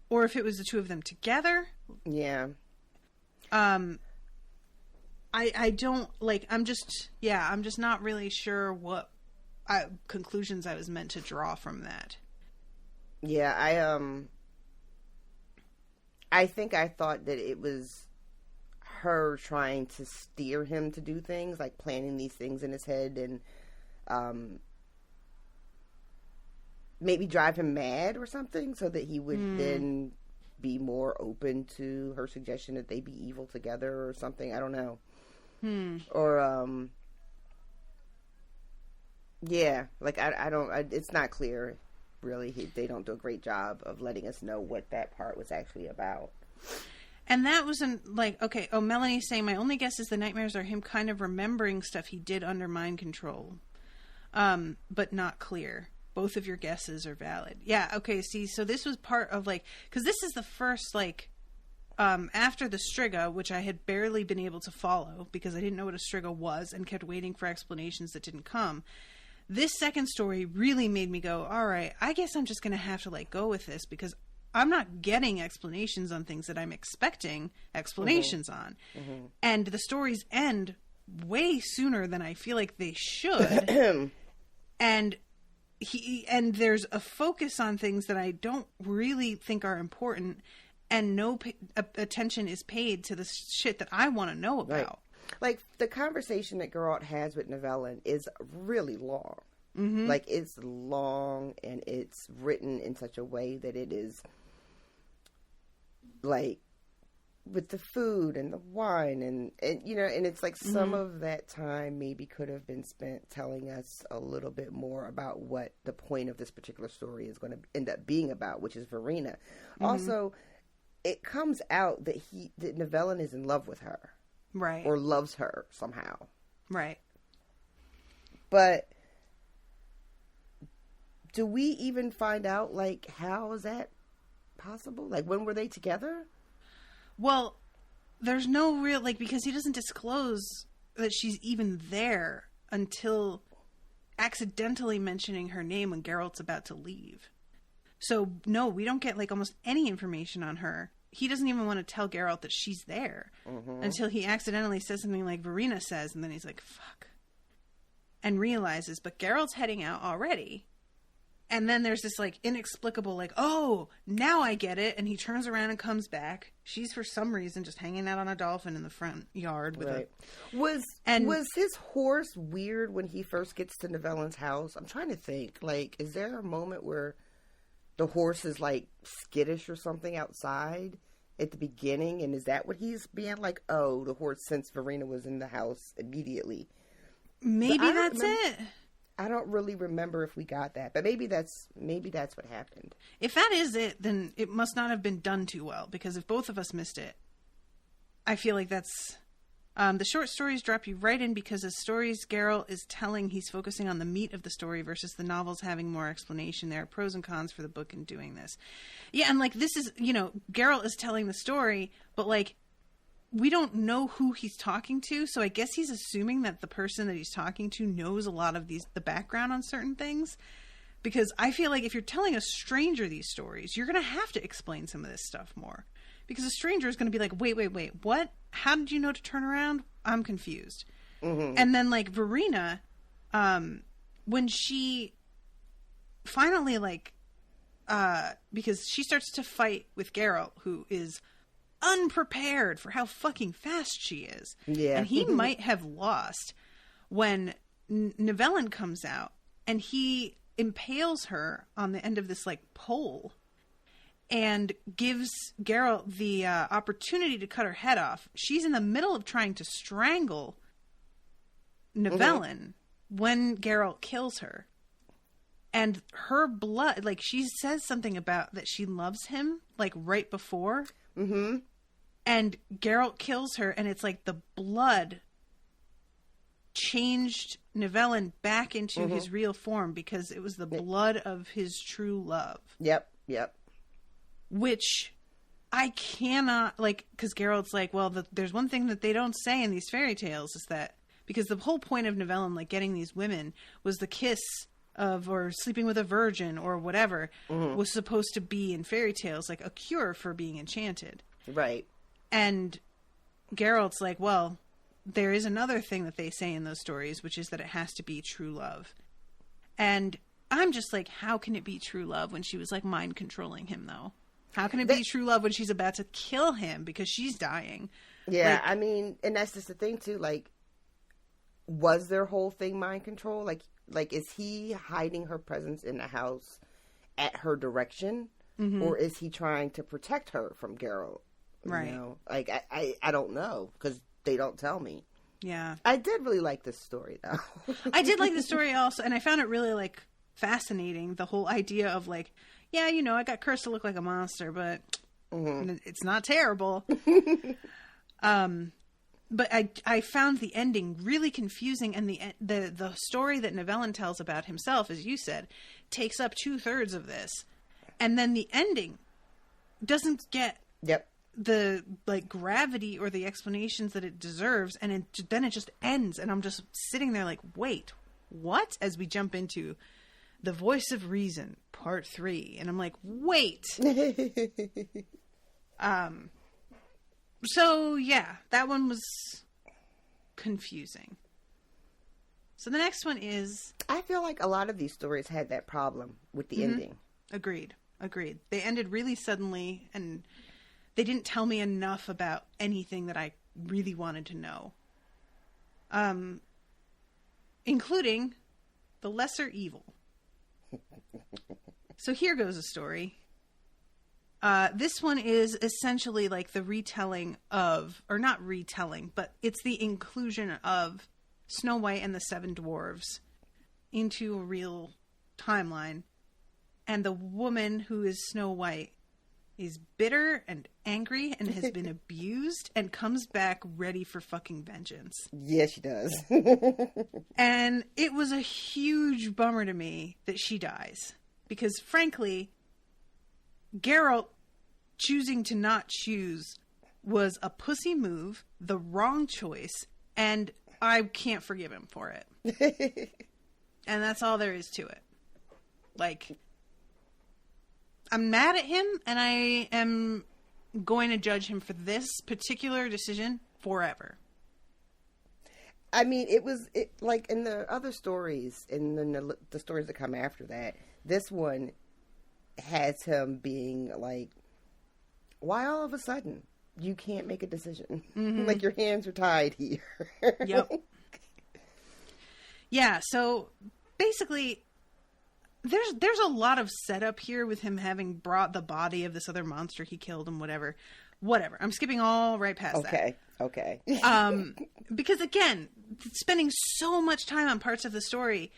or if it was the two of them together. Yeah. I don't, like, I'm just not really sure what conclusions I was meant to draw from that. Yeah, I think I thought that it was her trying to steer him to do things, like planning these things in his head and maybe drive him mad or something so that he would then be more open to her suggestion that they be evil together or something. I don't know. Or, yeah, like, I don't, it's not clear, really. They don't do a great job of letting us know what that part was actually about. And that wasn't, like, okay, Melanie's saying, my only guess is the nightmares are him kind of remembering stuff he did under mind control, but not clear. Both of your guesses are valid. Yeah, okay, see, so this was part of, like, because this is the first, like, after the Striga, which I had barely been able to follow because I didn't know what a Striga was and kept waiting for explanations that didn't come. This second story really made me go, all right, I guess I'm just going to have to, like, go with this because I'm not getting explanations on things that I'm expecting explanations on. And the stories end way sooner than I feel like they should. and there's a focus on things that I don't really think are important, and no attention is paid to the shit that I want to know about. Right. Like, the conversation that Geralt has with Nivellen is really long. Like, it's long, and it's written in such a way that it is, like, with the food and the wine, and you know, and it's like some of that time maybe could have been spent telling us a little bit more about what the point of this particular story is going to end up being about, which is Verena. Also, it comes out that Nivellen is in love with her. Right. Or loves her somehow. Right. But do we even find out, like, how is that possible? Like, when were they together? Well, there's no real, like, because he doesn't disclose that she's even there until accidentally mentioning her name when Geralt's about to leave. So, no, we don't get, like, almost any information on her. He doesn't even want to tell Geralt that she's there until he accidentally says something like Verena says, and then he's like, fuck. And realizes, but Geralt's heading out already. And then there's this, like, inexplicable, like, oh, now I get it. And he turns around and comes back. She's, for some reason, just hanging out on a dolphin in the front yard with Was his horse weird when he first gets to Nivellen's house? I'm trying to think. Like, is there a moment where the horse is, like, skittish or something outside at the beginning? And is that what he's being like, oh, the horse, since Verena was in the house immediately? Maybe that's it. I don't really remember if we got that, but maybe that's what happened. If that is it, then it must not have been done too well, because if both of us missed it, I feel like that's... the short stories drop you right in because the stories Geralt is telling, he's focusing on the meat of the story versus the novels having more explanation. There are pros and cons for the book in doing this. Yeah, and, like, this is, you know, Geralt is telling the story, but, like, we don't know who he's talking to, so I guess he's assuming that the person that he's talking to knows a lot of the background on certain things. Because I feel like if you're telling a stranger these stories, you're going to have to explain some of this stuff more. Because a stranger is going to be like, wait, what? How did you know to turn around? I'm confused. And then, like, Verena, when she finally, like, because she starts to fight with Geralt, who is unprepared for how fucking fast she is. Yeah. And he might have lost when Nivellen comes out and he impales her on the end of this, like, pole and gives Geralt the opportunity to cut her head off. She's in the middle of trying to strangle Nivellen when Geralt kills her. And her blood, like, she says something about that she loves him, like, right before. And Geralt kills her, and it's like the blood changed Nivellen back into his real form because it was the blood of his true love. Yep. Which I cannot, like, because Geralt's like, well, there's one thing that they don't say in these fairy tales is that, because the whole point of Nivellen, like, getting these women was the kiss of, or sleeping with a virgin or whatever, was supposed to be in fairy tales, like, a cure for being enchanted. Right. And Geralt's like, well, there is another thing that they say in those stories, which is that it has to be true love. And I'm just like, how can it be true love when she was, like, mind controlling him, though? How can it be true love when she's about to kill him because she's dying? Yeah, like, I mean, and that's just the thing, too. Like, was their whole thing mind control? Like, is he hiding her presence in the house at her direction? Or is he trying to protect her from Geralt? Right. You know? Like, I don't know, because they don't tell me. Yeah. I did really like this story, though. I did like the story also, and I found it really, like, fascinating, the whole idea of, like, yeah, you know, I got cursed to look like a monster, but it's not terrible. But I found the ending really confusing, and the story that Nivellen tells about himself, as you said, takes up 2/3 of this, and then the ending doesn't get the, like, gravity or the explanations that it deserves, and then it just ends, and I'm just sitting there like, wait, what? As we jump into The Voice of Reason, Part 3. And I'm like, wait. So, yeah, that one was confusing. So the next one is... I feel like a lot of these stories had that problem with the ending. Agreed. They ended really suddenly, and they didn't tell me enough about anything that I really wanted to know. Including the lesser evil. So here goes a story. This one is essentially like the retelling of, or not retelling, but it's the inclusion of Snow White and the Seven Dwarves into a real timeline. And the woman who is Snow White is bitter and angry and has been abused and comes back ready for fucking vengeance. Yeah, she does. And it was a huge bummer to me that she dies. Because, frankly, Geralt choosing to not choose was a pussy move, the wrong choice, and I can't forgive him for it. And that's all there is to it. Like, I'm mad at him, and I am going to judge him for this particular decision forever. I mean, it like in the other stories, and then the stories that come after that, this one has him being like, why all of a sudden you can't make a decision? Like, your hands are tied here. Yep. Yeah, so basically, there's a lot of setup here with him having brought the body of this other monster he killed and whatever. I'm skipping all right past that. Okay. Because again, spending so much time on parts of the story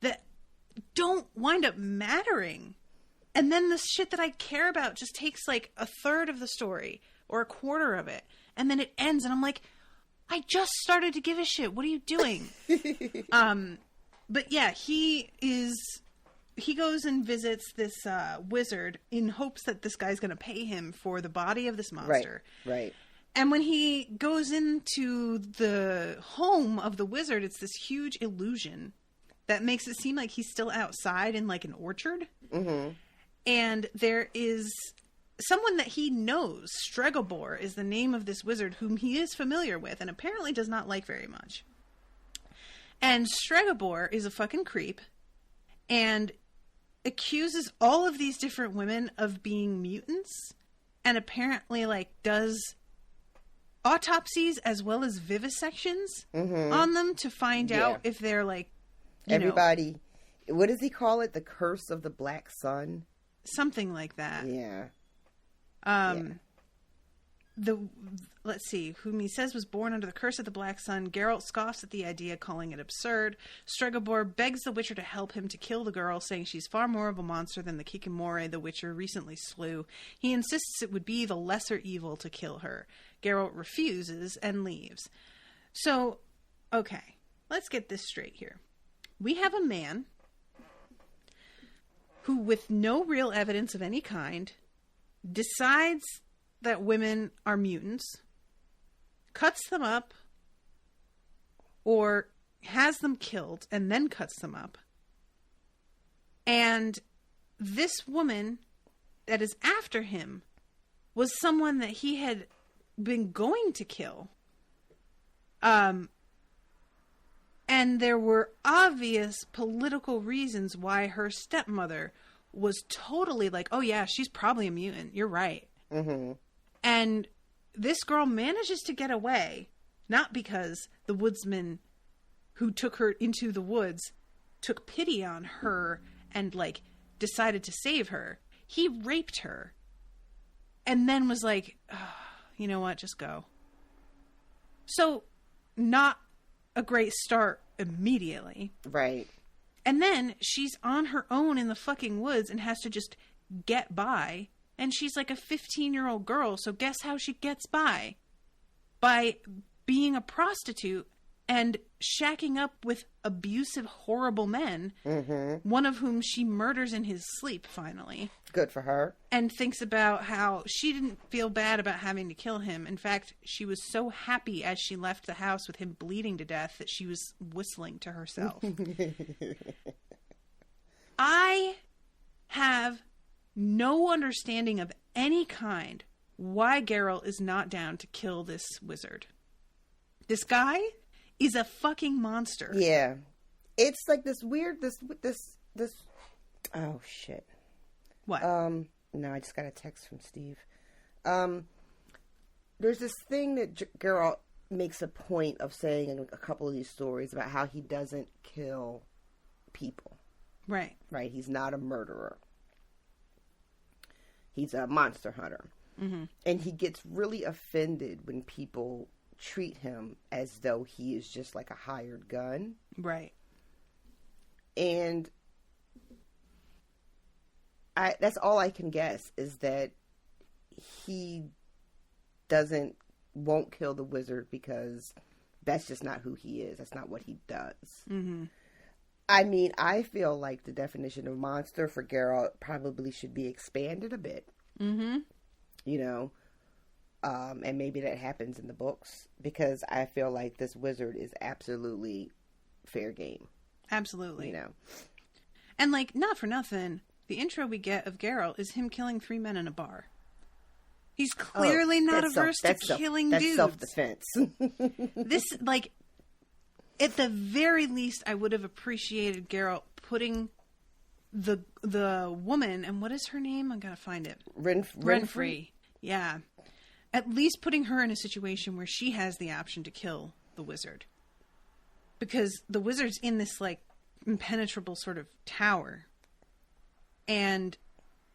that don't wind up mattering. And then the shit that I care about just takes like 1/3 of the story or 1/4 of it. And then it ends and I'm like, I just started to give a shit. What are you doing? But yeah, he goes and visits this wizard in hopes that this guy's going to pay him for the body of this monster. Right. And when he goes into the home of the wizard, it's this huge illusion that makes it seem like he's still outside in like an orchard. Mm-hmm. And there is someone that he knows. Stregobor is the name of this wizard whom he is familiar with and apparently does not like very much. And Stregobor is a fucking creep and accuses all of these different women of being mutants and apparently like does autopsies as well as vivisections on them to find out if they're like everybody know, what does he call it, the curse of the black sun, something like that. Let's see, whom he says was born under the curse of the black sun. Geralt scoffs at the idea, calling it absurd. Stregobor begs the Witcher to help him to kill the girl, saying she's far more of a monster than the Kikimore the Witcher recently slew. He insists it would be the lesser evil to kill her. Geralt refuses and leaves. So, okay. let's get this straight here. We have a man who, with no real evidence of any kind, decides that women are mutants, cuts them up, or has them killed and then cuts them up. And this woman that is after him was someone that he had been going to kill. And there were obvious political reasons why her stepmother was totally like, oh yeah, she's probably a mutant. You're right. Mm-hmm. And this girl manages to get away, not because the woodsman who took her into the woods took pity on her and, like, decided to save her. He raped her and then was like, oh, you know what, just go. So, not a great start immediately. Right. And then she's on her own in the fucking woods and has to just get by. And she's like a 15-year-old girl, so guess how she gets by? By being a prostitute and shacking up with abusive, horrible men, one of whom she murders in his sleep, finally. Good for her. And thinks about how she didn't feel bad about having to kill him. In fact, she was so happy as she left the house with him bleeding to death that she was whistling to herself. I have no understanding of any kind why Geralt is not down to kill this wizard. This guy is a fucking monster. Yeah. It's like this weird, this, oh shit. What? No, I just got a text from Steve. There's this thing that Geralt makes a point of saying in a couple of these stories about how he doesn't kill people. Right. Right. He's not a murderer. He's a monster hunter. Mm-hmm. And he gets really offended when people treat him as though he is just like a hired gun. Right. And that's all I can guess is that he won't kill the wizard because that's just not who he is. That's not what he does. Mm-hmm. I mean, I feel like the definition of monster for Geralt probably should be expanded a bit. Mm-hmm. You know, and maybe that happens in the books because I feel like this wizard is absolutely fair game. Absolutely. You know, and like, not for nothing, the intro we get of Geralt is him killing 3 men in a bar. He's clearly not averse to killing dudes. That's self-defense. This, like, at the very least, I would have appreciated Geralt putting the woman, and what is her name? I gotta find it. Renfrey. Yeah. At least putting her in a situation where she has the option to kill the wizard. Because the wizard's in this, like, impenetrable sort of tower. And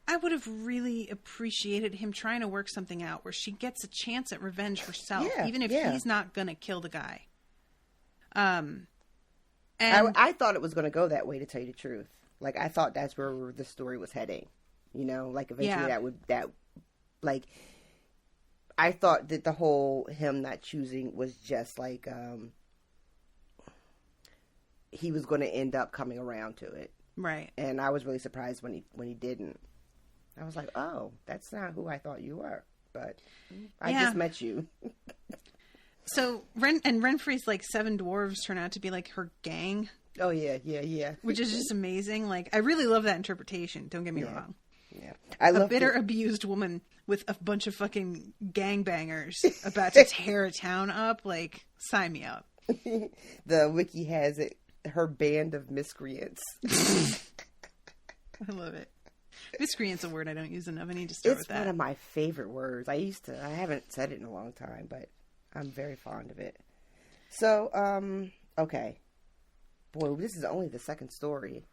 I would have really appreciated him trying to work something out where she gets a chance at revenge herself, even if he's not going to kill the guy. And I thought it was going to go that way, to tell you the truth. Like, I thought that's where the story was heading. You know, like, eventually I thought that the whole him not choosing was just like, he was going to end up coming around to it. Right. And I was really surprised when he didn't. I was like, oh, that's not who I thought you were. But I just met you. So, Renfrey's, like, 7 dwarves turn out to be, like, her gang. Oh, yeah. Which is just amazing. Like, I really love that interpretation. Don't get me wrong. Yeah. I love a bitter, abused woman with a bunch of fucking gangbangers about to tear a town up. Like, sign me up. The wiki has it, her band of miscreants. I love it. Miscreant's a word I don't use enough. I need to start with that. It's one of my favorite words. I haven't said it in a long time, but I'm very fond of it. So, okay. Boy, this is only the second story.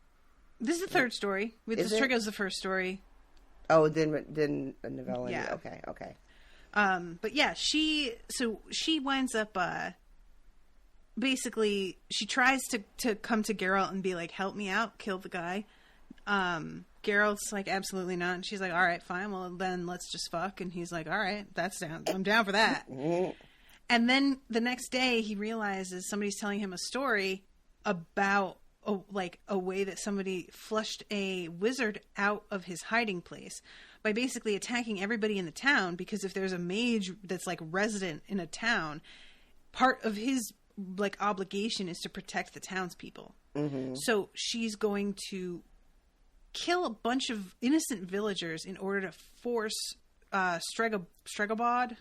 This is the third story. This triggers the first story. Oh, then a novella. Yeah. Okay. But yeah, she winds up, basically, she tries to come to Geralt and be like, help me out, kill the guy. Geralt's like, absolutely not. And she's like, all right, fine. Well, then let's just fuck. And he's like, all right, that's down. I'm down for that. And then the next day he realizes somebody's telling him a story about a way that somebody flushed a wizard out of his hiding place by basically attacking everybody in the town, because if there's a mage that's like resident in a town, part of his like obligation is to protect the townspeople. Mm-hmm. So she's going to kill a bunch of innocent villagers in order to force Stregobod,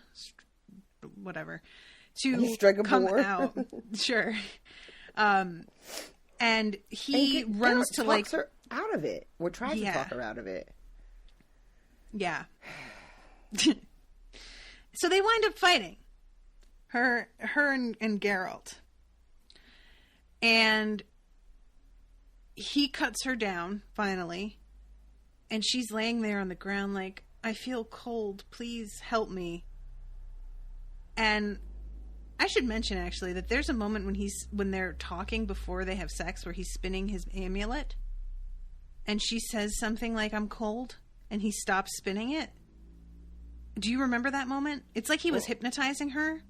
whatever, to come out. Sure. And he runs to like her out of it. We're trying to talk her out of it. Yeah. So they wind up fighting. Her and Geralt. And he cuts her down, finally. And she's laying there on the ground like, I feel cold. Please help me. And I should mention, actually, that there's a moment when they're talking before they have sex where he's spinning his amulet. And she says something like, I'm cold. And he stops spinning it. Do you remember that moment? It's like he was hypnotizing her.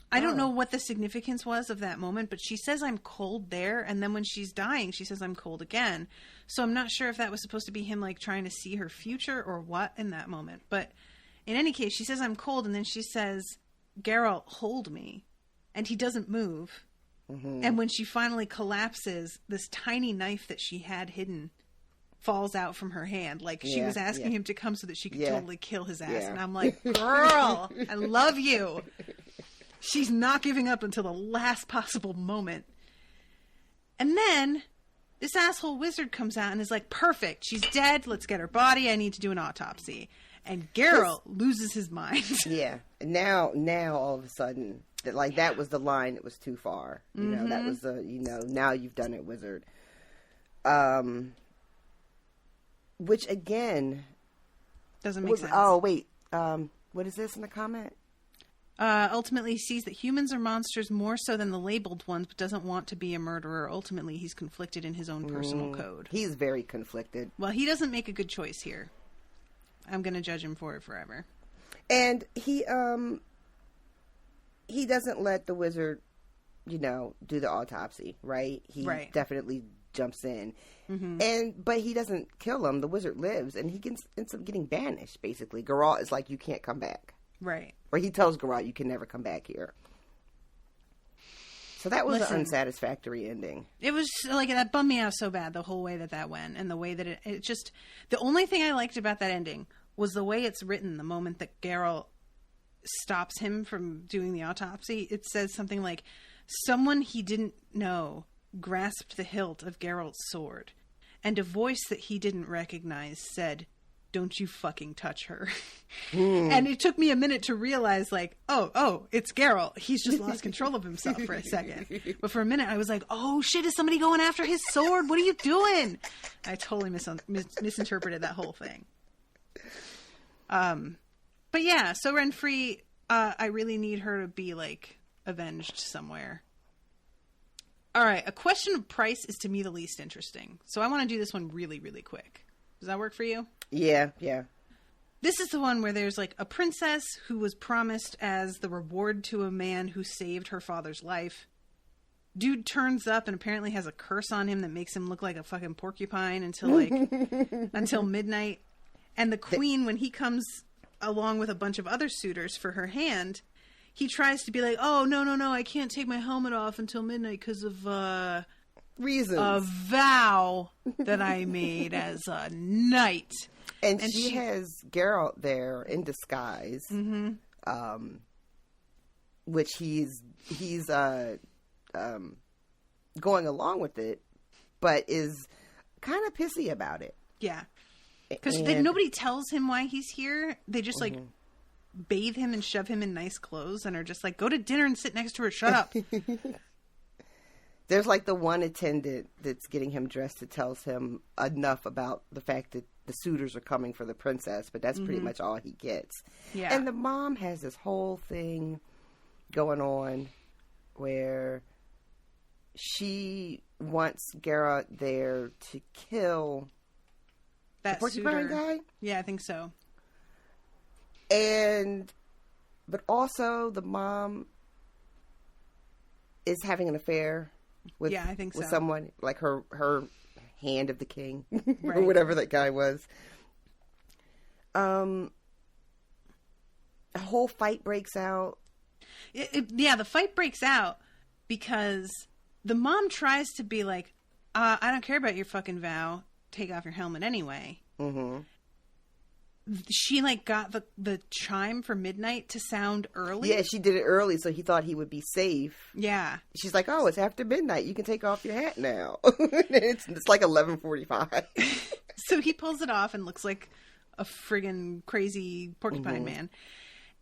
I don't know what the significance was of that moment, but she says I'm cold there, and then when she's dying, she says I'm cold again. So I'm not sure if that was supposed to be him like trying to see her future or what in that moment. But in any case, she says I'm cold, and then she says, Geralt, hold me. And he doesn't move. Mm-hmm. And when she finally collapses, this tiny knife that she had hidden falls out from her hand. Like she was asking him to come so that she could totally kill his ass. Yeah. And I'm like, girl, I love you. She's not giving up until the last possible moment. And then this asshole wizard comes out and is like, perfect. She's dead. Let's get her body. I need to do an autopsy. And Geralt loses his mind. Yeah. Now all of a sudden, that was the line that was too far. You know, that was now you've done it, wizard. Which again doesn't make sense. Oh, wait. What is this in the comment? Ultimately sees that humans are monsters more so than the labeled ones, but doesn't want to be a murderer. Ultimately, he's conflicted in his own personal code. He's very conflicted. Well, he doesn't make a good choice here. I'm going to judge him for it forever. And he doesn't let the wizard, do the autopsy, right? He definitely jumps in. Mm-hmm. But he doesn't kill him. The wizard lives, and he ends up getting banished, basically. Geralt is like, you can't come back. Right. Or he tells Geralt, you can never come back here. So that was an unsatisfactory ending. It was like, that bummed me out so bad, the whole way that went, and the way that it just, the only thing I liked about that ending was the way it's written. The moment that Geralt stops him from doing the autopsy, it says something like, someone he didn't know grasped the hilt of Geralt's sword, and a voice that he didn't recognize said, don't you fucking touch her. And it took me a minute to realize, like, oh, it's Geralt. He's just lost control of himself for a second. But for a minute, I was like, oh, shit, is somebody going after his sword? What are you doing? I totally misinterpreted that whole thing. But yeah, so Renfri, I really need her to be, like, avenged somewhere. All right, a question of price is to me the least interesting. So I want to do this one really, really quick. Does that work for you? Yeah. This is the one where there's like a princess who was promised as the reward to a man who saved her father's life. Dude turns up and apparently has a curse on him that makes him look like a fucking porcupine until midnight. And the queen, when he comes along with a bunch of other suitors for her hand, he tries to be like, oh, no, I can't take my helmet off until midnight because of, reasons. A vow that I made as a knight. And she has Geralt there in disguise, which he's going along with it, but is kind of pissy about it. Yeah. Because nobody tells him why he's here. They just, like, bathe him and shove him in nice clothes and are just like, go to dinner and sit next to her. Shut up. There's, like, the one attendant that's getting him dressed that tells him enough about the fact that the suitors are coming for the princess, but that's pretty much all he gets. Yeah. And the mom has this whole thing going on where she wants Geralt there to kill that the porcupine guy. Yeah, I think so. But also the mom is having an affair with I think so. with someone, like her hand of the king Right. or whatever that guy was. A whole fight breaks out. The fight breaks out because the mom tries to be like, I don't care about your fucking vow. Take off your helmet anyway. Mm-hmm. She like got the chime for midnight to sound early. Yeah, she did it early, so he thought he would be safe. Yeah. She's like, "Oh, it's after midnight. You can take off your hat now." it's like 11:45. So he pulls it off and looks like a friggin' crazy porcupine man.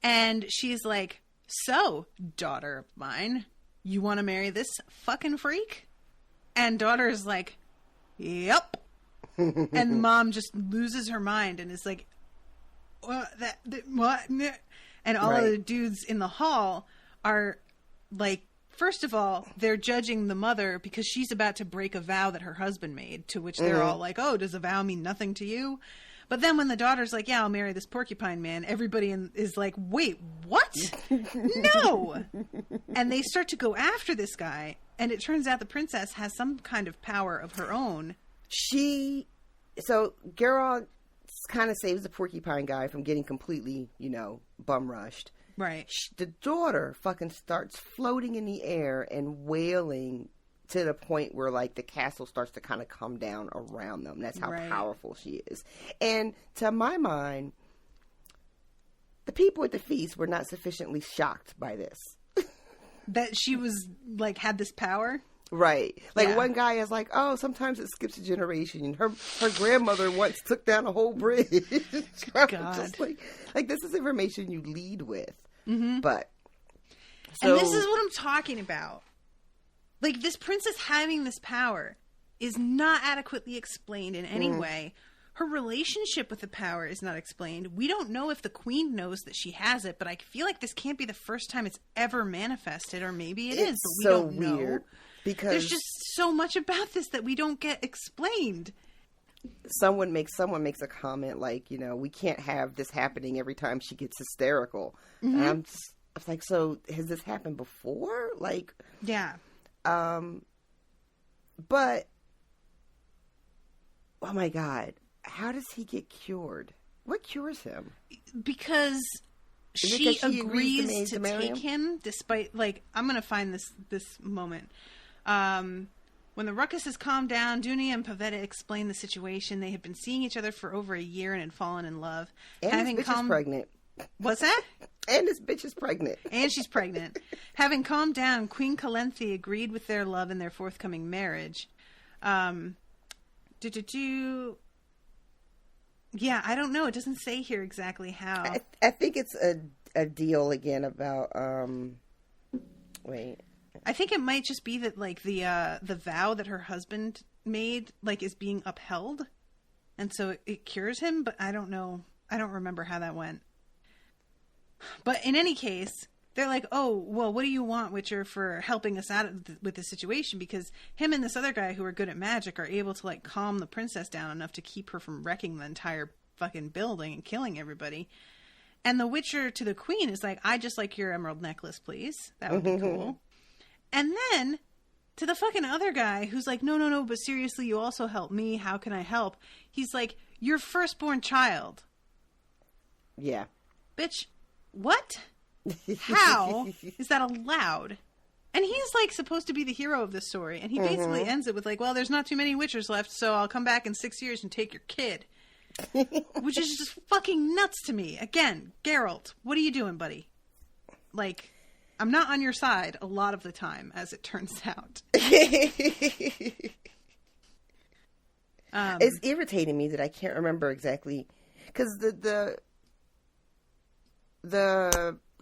And she's like, "So, daughter of mine, you want to marry this fucking freak?" And daughter is like, "Yep." And mom just loses her mind and is like, what? And all of the dudes in the hall are like, first of all, they're judging the mother because she's about to break a vow that her husband made, to which they're all like, "Oh, does a vow mean nothing to you?" But then when the daughter's like, "Yeah, I'll marry this porcupine man," everybody is like, "Wait, what?" No! And they start to go after this guy, and it turns out the princess has some kind of power of her own. So Geralt kind of saves the porcupine guy from getting completely, bum rushed. Right. The daughter fucking starts floating in the air and wailing to the point where, like, the castle starts to kind of come down around them. That's how powerful she is. And to my mind, the people at the feast were not sufficiently shocked by this. That she was, like, had this power? Right. Like, one guy is like, "Oh, sometimes it skips a generation. Her grandmother once took down a whole bridge." God. Just like, this is information you lead with. Mm-hmm. But. And this is what I'm talking about. Like, this princess having this power is not adequately explained in any way. Her relationship with the power is not explained. We don't know if the queen knows that she has it, but I feel like this can't be the first time it's ever manmanifested, or maybe it is, but we don't know. Weird. Because there's just so much about this that we don't get explained. Someone makes a comment like, "We can't have this happening every time she gets hysterical." And I was like, so has this happened before? Like, yeah. But, oh my God, how does he get cured? What cures him? Because she agrees to take him despite, like, I'm going to find this moment. When the ruckus has calmed down, Dunia and Pavetta explain the situation. They have been seeing each other for over a year and had fallen in love. And this bitch is pregnant. What's that? And this bitch is pregnant. And she's pregnant. Having calmed down, Queen Calenthe agreed with their love and their forthcoming marriage. Yeah, I don't know. It doesn't say here exactly how. I think it's a deal again about wait. I think it might just be that, like, the vow that her husband made, like, is being upheld, and so it cures him. But I don't know. I don't remember how that went. But in any case, they're like, "Oh, well, what do you want, Witcher, for helping us out with this situation?" Because him and this other guy who are good at magic are able to, like, calm the princess down enough to keep her from wrecking the entire fucking building and killing everybody. And the Witcher to the queen is like, "I'd just like your emerald necklace, please. That would be cool." And then to the fucking other guy who's like, no, but seriously, you also help me. How can I help? He's like, "Your firstborn child." Yeah. Bitch, what? How is that allowed? And he's, like, supposed to be the hero of this story. And he basically ends it with, like, "Well, there's not too many Witchers left, so I'll come back in 6 years and take your kid." Which is just fucking nuts to me. Again, Geralt, what are you doing, buddy? Like, I'm not on your side a lot of the time, as it turns out. It's irritating me that I can't remember exactly, because the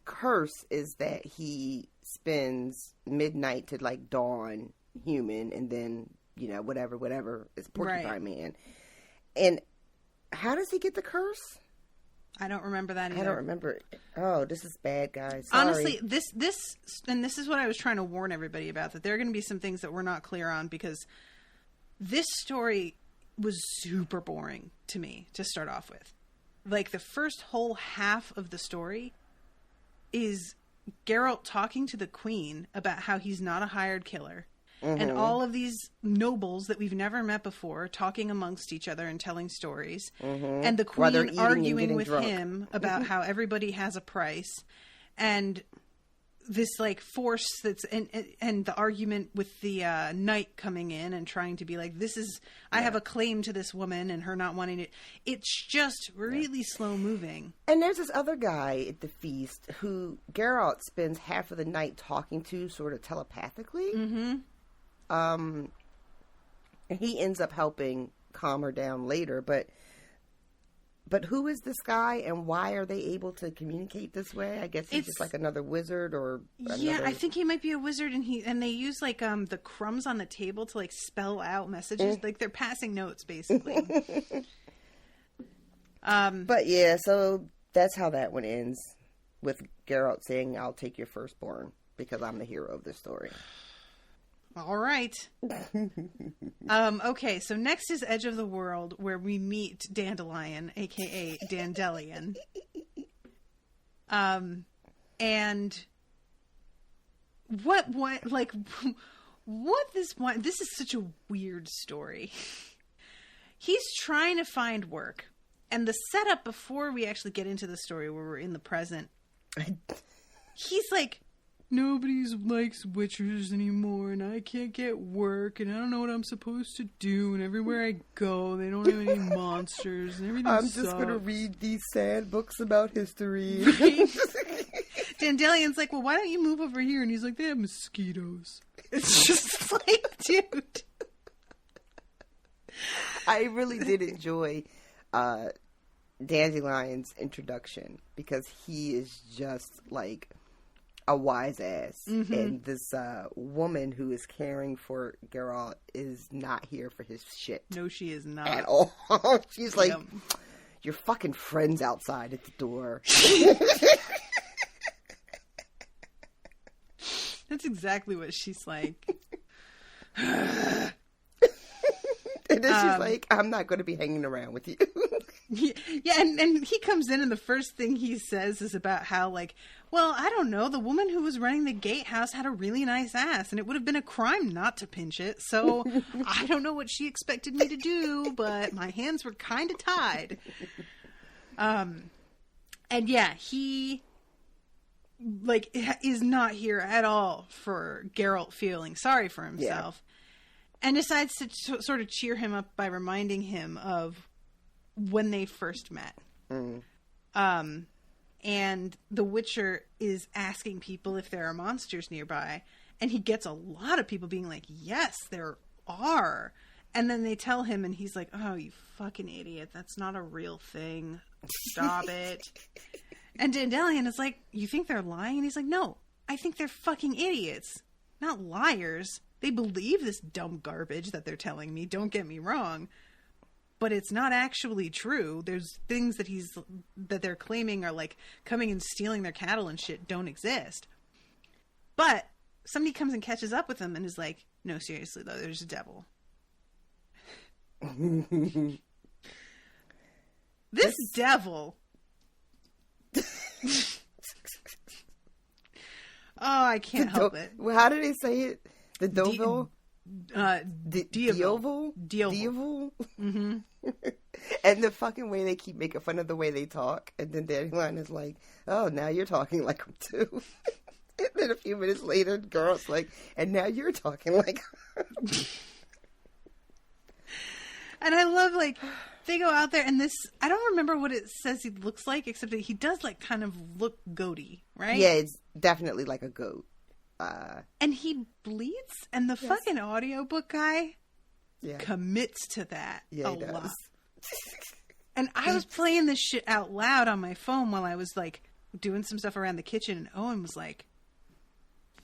curse is that he spends midnight to, like, dawn human, and then, whatever is Porcupine Man. And how does he get the curse? I don't remember that either. I don't remember it. Oh, this is bad, guys. Sorry. Honestly, this is what I was trying to warn everybody about, that there are going to be some things that we're not clear on, because this story was super boring to me to start off with. Like, the first whole half of the story is Geralt talking to the queen about how he's not a hired killer. And all of these nobles that we've never met before talking amongst each other and telling stories. And the queen arguing with him about how everybody has a price. And this like force that's and the argument with the knight coming in and trying to be like, this is, I have a claim to this woman and her not wanting it. It's just really slow moving. And there's this other guy at the feast who Geralt spends half of the night talking to sort of telepathically. And he ends up helping calm her down later, but who is this guy and why are they able to communicate this way? I guess he's just like another wizard or I think he might be a wizard, and they use like the crumbs on the table to like spell out messages. Like they're passing notes basically. But yeah, so that's how that one ends, with Geralt saying, "I'll take your firstborn because I'm the hero of this story." All right. Okay, so next is Edge of the World, where we meet Dandelion, a.k.a. Dandelion. And this is such a weird story. He's trying to find work. And the setup before we actually get into the story where we're in the present, he's like, nobody likes witchers anymore, and I can't get work, and I don't know what I'm supposed to do, and everywhere I go, they don't have any monsters, and everything I'm sucks. just going to read these sad books about history. Right? Dandelion's like, well, why don't you move over here? And he's like, they have mosquitoes. It's just like, dude. I really did enjoy Dandelion's introduction, because he is just like a wise ass, and this woman who is caring for Geralt is not here for his shit. No, she is not at all. She's like, your fucking friend's outside at the door. That's exactly what she's like. And then she's like, I'm not going to be hanging around with you. Yeah, and he comes in and the first thing he says is about how, like, well, I don't know, the woman who was running the gatehouse had a really nice ass, and it would have been a crime not to pinch it, so I don't know what she expected me to do, but my hands were kind of tied. And yeah, he, like, is not here at all for Geralt feeling sorry for himself, and decides to sort of cheer him up by reminding him of when they first met. And the Witcher is asking people if there are monsters nearby, and he gets a lot of people being like, yes, there are. And then they tell him, and he's like, oh, you fucking idiot, that's not a real thing, stop it. And Dandelion is like, you think they're lying? And he's like, no, I think they're fucking idiots, not liars. They believe this dumb garbage that they're telling me, don't get me wrong, but it's not actually true. There's things that they're claiming are like coming and stealing their cattle and shit don't exist. But somebody comes and catches up with them and is like, no, seriously though, there's a devil. This devil. Oh, I can't help it. How did they say it? The Dovil? Diovel. Mm-hmm. And the fucking way they keep making fun of the way they talk, and then Dandelion is like, oh, now you're talking like them too. And then a few minutes later, the girl's like, and now you're talking like her. And I love, like, they go out there, and this, I don't remember what it says he looks like, except that he does, like, kind of look goaty, right? Yeah, it's definitely like a goat. And he bleeds, and the fucking audiobook guy commits to that a lot. And I was playing this shit out loud on my phone while I was, like, doing some stuff around the kitchen, and Owen was like,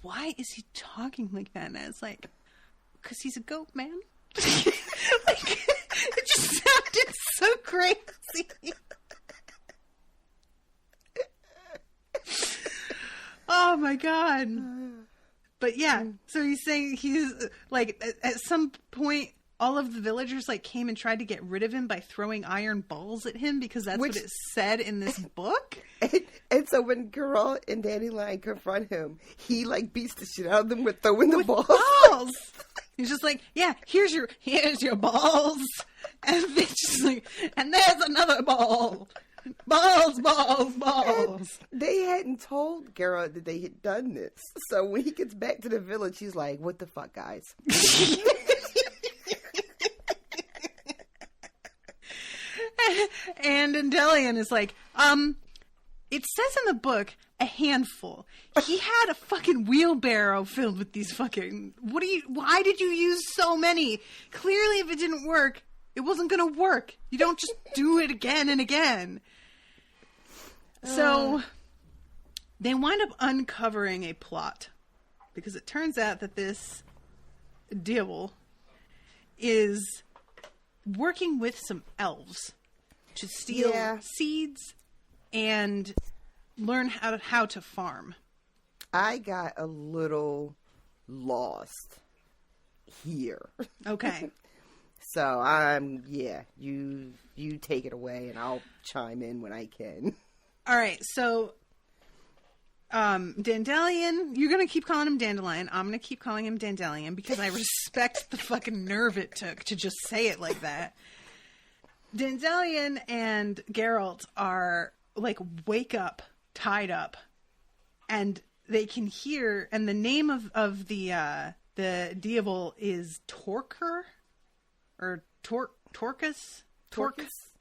why is he talking like that? And I was like, because he's a goat, man. Like, it just sounded so crazy. Oh my god. But yeah, so he's saying he's like, at some point all of the villagers like came and tried to get rid of him by throwing iron balls at him because that's what it said in this book. And so when Geralt and Dandelion confront him, he like beats the shit out of them with throwing the balls. He's just like, yeah, here's your balls. And then just like, and there's another ball. Balls. And they hadn't told Geralt that they had done this. So when he gets back to the village, he's like, what the fuck, guys? And Dandelion is like, it says in the book a handful. He had a fucking wheelbarrow filled with these fucking... Why did you use so many? Clearly, if it didn't work, it wasn't going to work. You don't just do it again and again. So, they wind up uncovering a plot. Because it turns out that this devil is working with some elves to steal seeds and learn how to farm. I got a little lost here. Okay. So you take it away and I'll chime in when I can. All right. So, Dandelion, you're going to keep calling him Dandelion. I'm going to keep calling him Dandelion because I respect the fucking nerve it took to just say it like that. Dandelion and Geralt are like wake up, tied up, and they can hear. And the name of the devil is Torker or Torcus.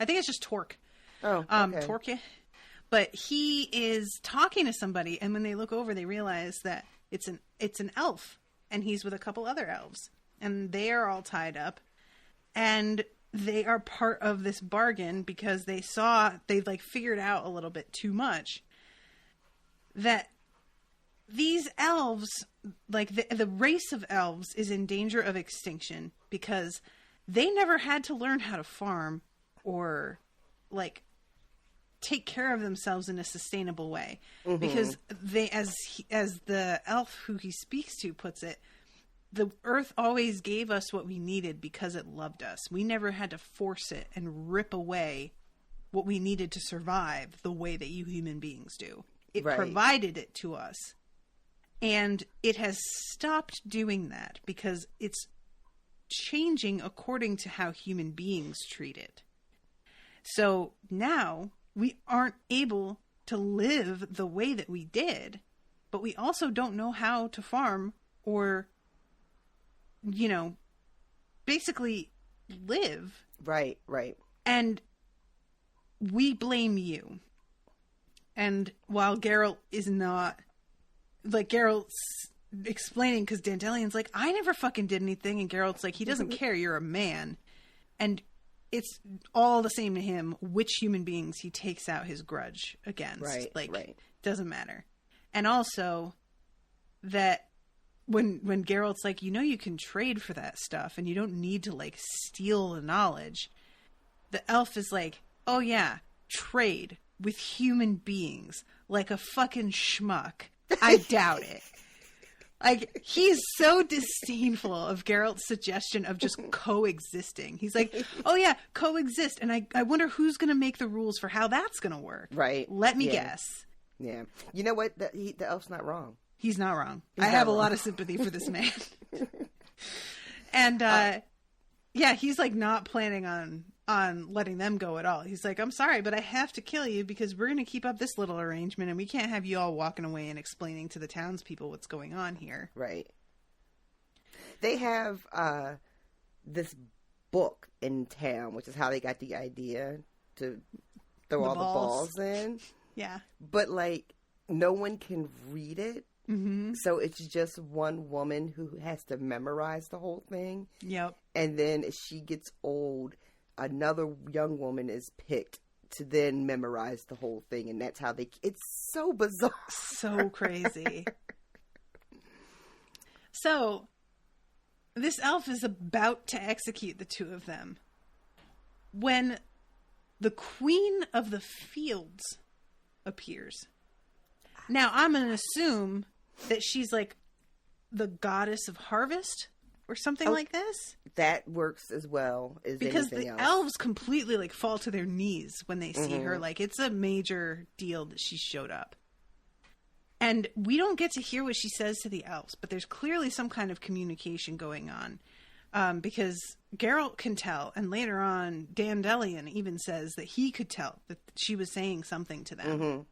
I think it's just Torque. Oh, okay. Torque. But he is talking to somebody, and when they look over, they realize that it's an elf, and he's with a couple other elves, and they are all tied up, and they are part of this bargain because they like figured out a little bit too much that these elves, like the race of elves, is in danger of extinction because they never had to learn how to farm or like take care of themselves in a sustainable way. Mm-hmm. Because they, as the elf who he speaks to puts it, the earth always gave us what we needed because it loved us. We never had to force it and rip away what we needed to survive the way that you human beings do. It provided it to us. And it has stopped doing that because it's changing according to how human beings treat it. So now we aren't able to live the way that we did, but we also don't know how to farm or, basically live. Right. And we blame you. And while Geralt is not, like, Geralt's explaining, because Dandelion's like, I never fucking did anything, and Geralt's like, he doesn't care, you're a man. And it's all the same to him which human beings he takes out his grudge against. Right. Doesn't matter. And also that when Geralt's like, you can trade for that stuff and you don't need to like steal the knowledge, the elf is like, oh yeah, trade with human beings like a fucking schmuck. I doubt it. Like, he's so disdainful of Geralt's suggestion of just coexisting. He's like, oh yeah, coexist. And I wonder who's going to make the rules for how that's going to work. Right. Let me guess. Yeah. You know what? The elf's not wrong. He's not wrong. I have a lot of sympathy for this man. And, he's like not planning on letting them go at all. He's like, I'm sorry, but I have to kill you because we're going to keep up this little arrangement and we can't have you all walking away and explaining to the townspeople what's going on here. Right. They have this book in town, which is how they got the idea to throw all the balls in. Yeah. But like, no one can read it. Mm-hmm. So it's just one woman who has to memorize the whole thing. Yep. And then as she gets old, another young woman is picked to then memorize the whole thing. And that's how it's so bizarre. So crazy. So this elf is about to execute the two of them when the Queen of the Fields appears. Now, I'm going to assume that she's like the goddess of harvest or something like this. That works as well as because anything the else. elves completely like fall to their knees when they see her. Like, it's a major deal that she showed up. And we don't get to hear what she says to the elves, but there's clearly some kind of communication going on. Because Geralt can tell, and later on, Dandelion even says that he could tell that she was saying something to them.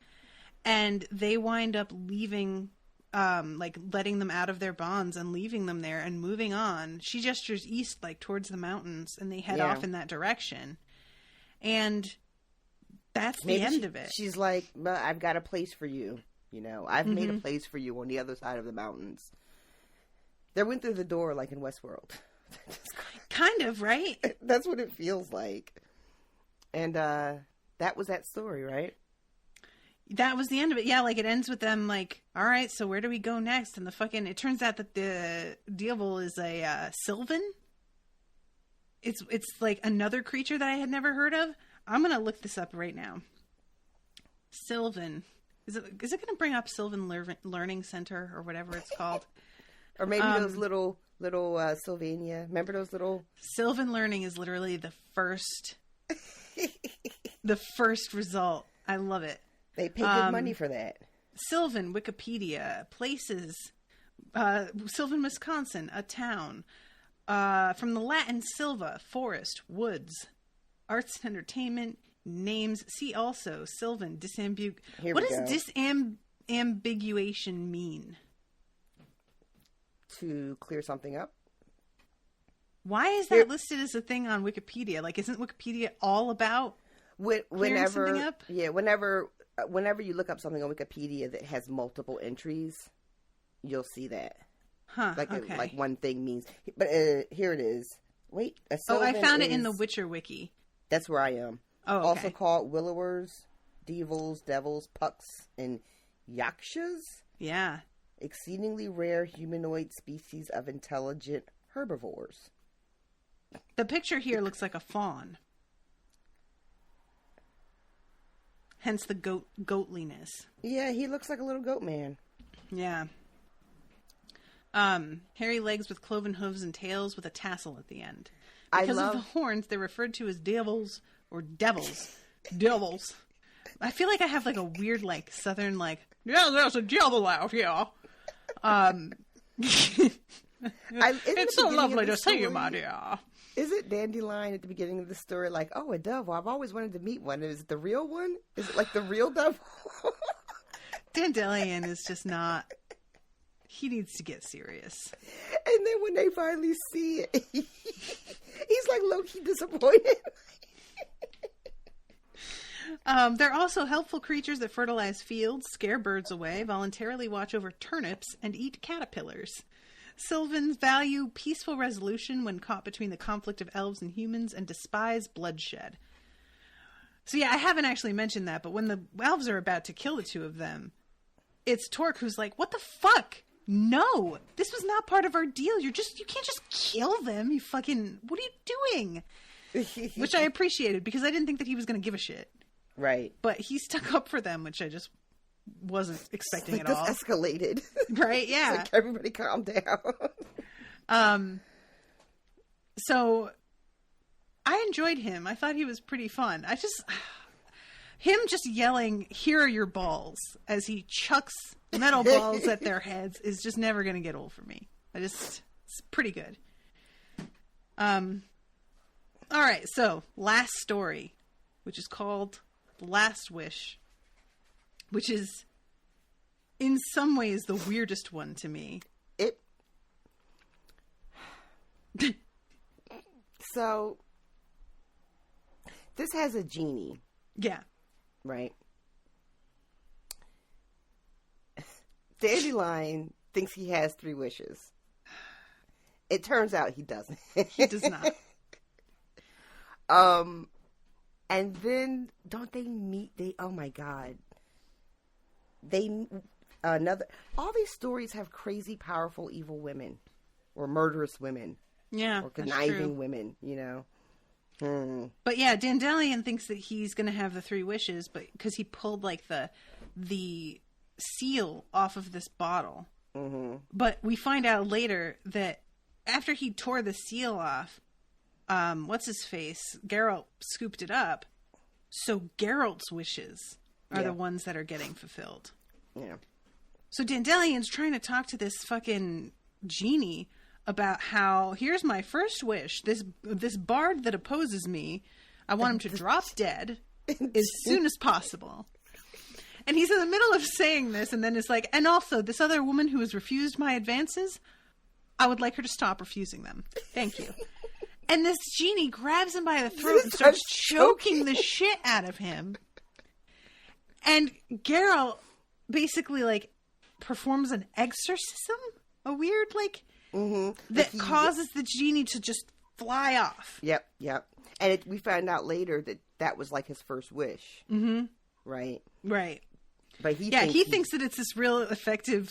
And they wind up leaving, like letting them out of their bonds and leaving them there and moving on. She gestures east, like towards the mountains, and they head off in that direction. And that's the end of it. She's like, well, I've got a place for you. You know, I've made a place for you on the other side of the mountains. They went through the door like in Westworld. Kind of, right? That's what it feels like. And that was that story, right? That was the end of it. Yeah, like it ends with them like, all right, so where do we go next? And it turns out that the devil is a Sylvan. It's like another creature that I had never heard of. I'm going to look this up right now. Sylvan. Is it going to bring up Sylvan Learning Center or whatever it's called? Or maybe those little Sylvania. Remember those little... Sylvan Learning is literally the first result. I love it. They pay good money for that. Sylvan, Wikipedia, places, Sylvan, Wisconsin, a town. From the Latin silva, forest, woods, arts and entertainment, names. See also, Sylvan, What does disambiguation mean? To clear something up. Why is that listed as a thing on Wikipedia? Like, isn't Wikipedia all about clearing something up? Yeah, whenever you look up something on Wikipedia that has multiple entries, you'll see that. Huh, like one thing means... But here it is. Wait, a Sylvan I found it in the Witcher wiki. That's where I am. Oh, okay. Also called willowers, devils, pucks, and yakshas. Yeah. Exceedingly rare humanoid species of intelligent herbivores. The picture here looks like a fawn. Hence the goatliness. Yeah, he looks like a little goat man. Yeah. Hairy legs with cloven hooves and tails with a tassel at the end. Because of the horns, they're referred to as devils or devils. Devils. I feel like I have like a weird like southern like, yeah, there's a devil out here. It's so lovely to see you, my dear. Is it Dandelion at the beginning of the story like, oh, a devil? I've always wanted to meet one. Is it the real one? Is it like the real devil? Dandelion is just not... He needs to get serious. And then when they finally see it, he's like low-key disappointed. They're also helpful creatures that fertilize fields, scare birds away, voluntarily watch over turnips, and eat caterpillars. Sylvans value peaceful resolution when caught between the conflict of elves and humans and despise bloodshed. So yeah, I haven't actually mentioned that, but when the elves are about to kill the two of them, it's Torque who's like, what the fuck? No, this was not part of our deal. You can't just kill them. You fucking, what are you doing? Which I appreciated because I didn't think that he was going to give a shit. Right. But he stuck up for them, which I just wasn't expecting at all. This escalated. Right, yeah. Like, everybody calm down. So I enjoyed him. I thought he was pretty fun. Him just yelling, here are your balls, as he chucks metal balls at their heads is just never going to get old for me. It's pretty good. All right, so last story, which is called The Last Wish, which is in some ways the weirdest one to me. So this has a genie. Yeah. Right? Dandelion thinks he has 3 wishes. It turns out he doesn't. He does not. And then don't they meet? Oh my god! All these stories have crazy, powerful, evil women, or murderous women, yeah, or conniving women. You know. But yeah, Dandelion thinks that he's going to have the 3 wishes, but because he pulled like the seal off of this bottle. Mm-hmm. But we find out later that after he tore the seal off, what's his face? Geralt scooped it up. So Geralt's wishes are the ones that are getting fulfilled. Yeah. So Dandelion's trying to talk to this fucking genie about how, here's my first wish. This bard that opposes me, I want him to drop dead as soon as possible. And he's in the middle of saying this, and then it's like, and also, this other woman who has refused my advances, I would like her to stop refusing them. Thank you. And this genie grabs him by the throat and starts choking the shit out of him. And Geralt basically, like, performs an exorcism? A weird, like, that causes the genie to just fly off. Yep. And we found out later that was, like, his first wish. Mm-hmm. Right? Right. But he thinks that it's this real effective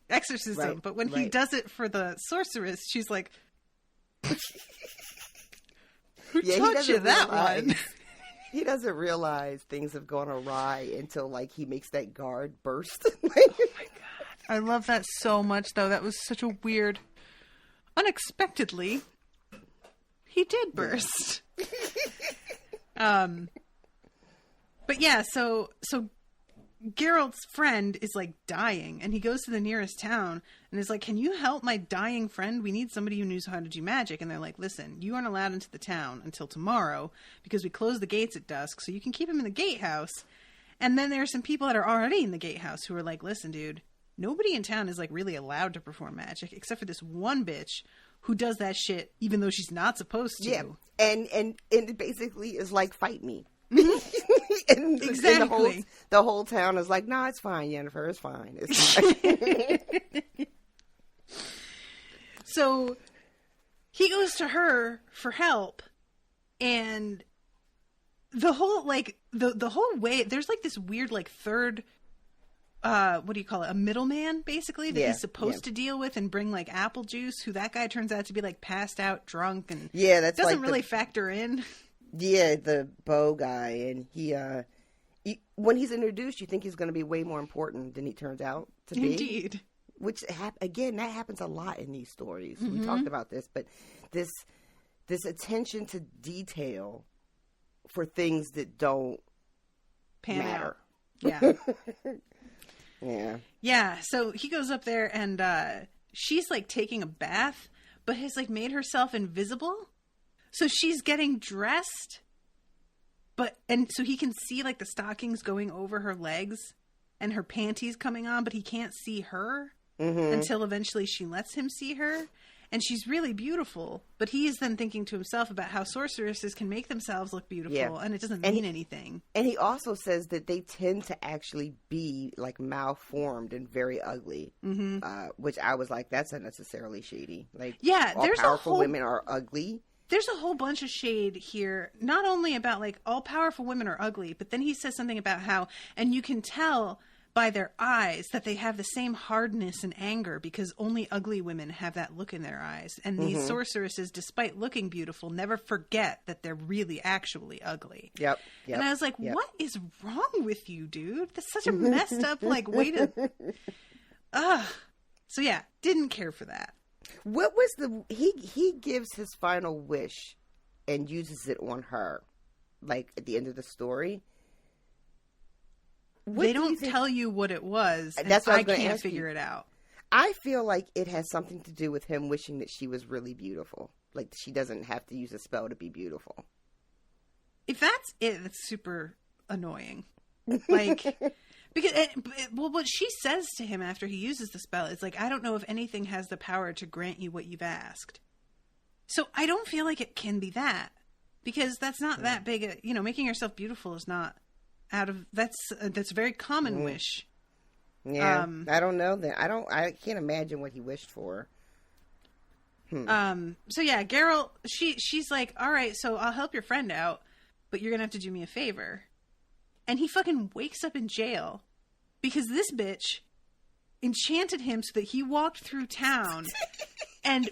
exorcism. Right, but when he does it for the sorceress, she's like, who taught you that one? He doesn't realize things have gone awry until, like, he makes that guard burst. Oh my god. I love that so much, though. That was such a weird... Unexpectedly, he did burst. But yeah, so Geralt's friend is, like, dying, and he goes to the nearest town and is like, can you help my dying friend? We need somebody who knows how to do magic. And they're like, listen, you aren't allowed into the town until tomorrow because we close the gates at dusk, so you can keep him in the gatehouse. And then there are some people that are already in the gatehouse who are like, listen, dude, nobody in town is, like, really allowed to perform magic except for this one bitch who does that shit even though she's not supposed to. Yeah, and it basically is like, fight me. And exactly. The whole town is like, no, it's fine, Yennefer, it's fine. It's fine. So he goes to her for help, and the whole, like, the whole way, there's, like, this weird, like, third, what do you call it? A middleman, basically, that he's supposed to deal with and bring, like, apple juice, who that guy turns out to be, like, passed out, drunk, and that's doesn't like really factor in. Yeah, the bow guy, and he when he's introduced, you think he's going to be way more important than he turns out to be. Indeed. Which, again, that happens a lot in these stories. Mm-hmm. We talked about this, but this attention to detail for things that don't matter. Yeah. Yeah. Yeah, so he goes up there, and she's, like, taking a bath, but has, like, made herself invisible. So she's getting dressed, and so he can see, like, the stockings going over her legs and her panties coming on, but he can't see her until eventually she lets him see her. And she's really beautiful, but he is then thinking to himself about how sorceresses can make themselves look beautiful, and it doesn't mean anything. And he also says that they tend to actually be, like, malformed and very ugly, which I was like, that's unnecessarily shady. Like, all powerful women are ugly. There's a whole bunch of shade here, not only about, like, all powerful women are ugly, but then he says something about how, and you can tell by their eyes that they have the same hardness and anger because only ugly women have that look in their eyes. And these sorceresses, despite looking beautiful, never forget that they're really actually ugly. Yep. And I was like, what is wrong with you, dude? That's such a messed up, like, way to... Ugh. So yeah, didn't care for that. What was he gives his final wish and uses it on her, like, at the end of the story? They don't tell you what it was. That's what I can't figure it out. I feel like it has something to do with him wishing that she was really beautiful. Like, she doesn't have to use a spell to be beautiful. If that's it, that's super annoying. Like... Because, well, what she says to him after he uses the spell is like, I don't know if anything has the power to grant you what you've asked. So I don't feel like it can be that. Because that's not that big a, making yourself beautiful is not out of, that's a very common wish. Yeah, I don't know that. I can't imagine what he wished for. So yeah, Geralt, she's like, all right, so I'll help your friend out, but you're going to have to do me a favor. And he fucking wakes up in jail because this bitch enchanted him so that he walked through town and,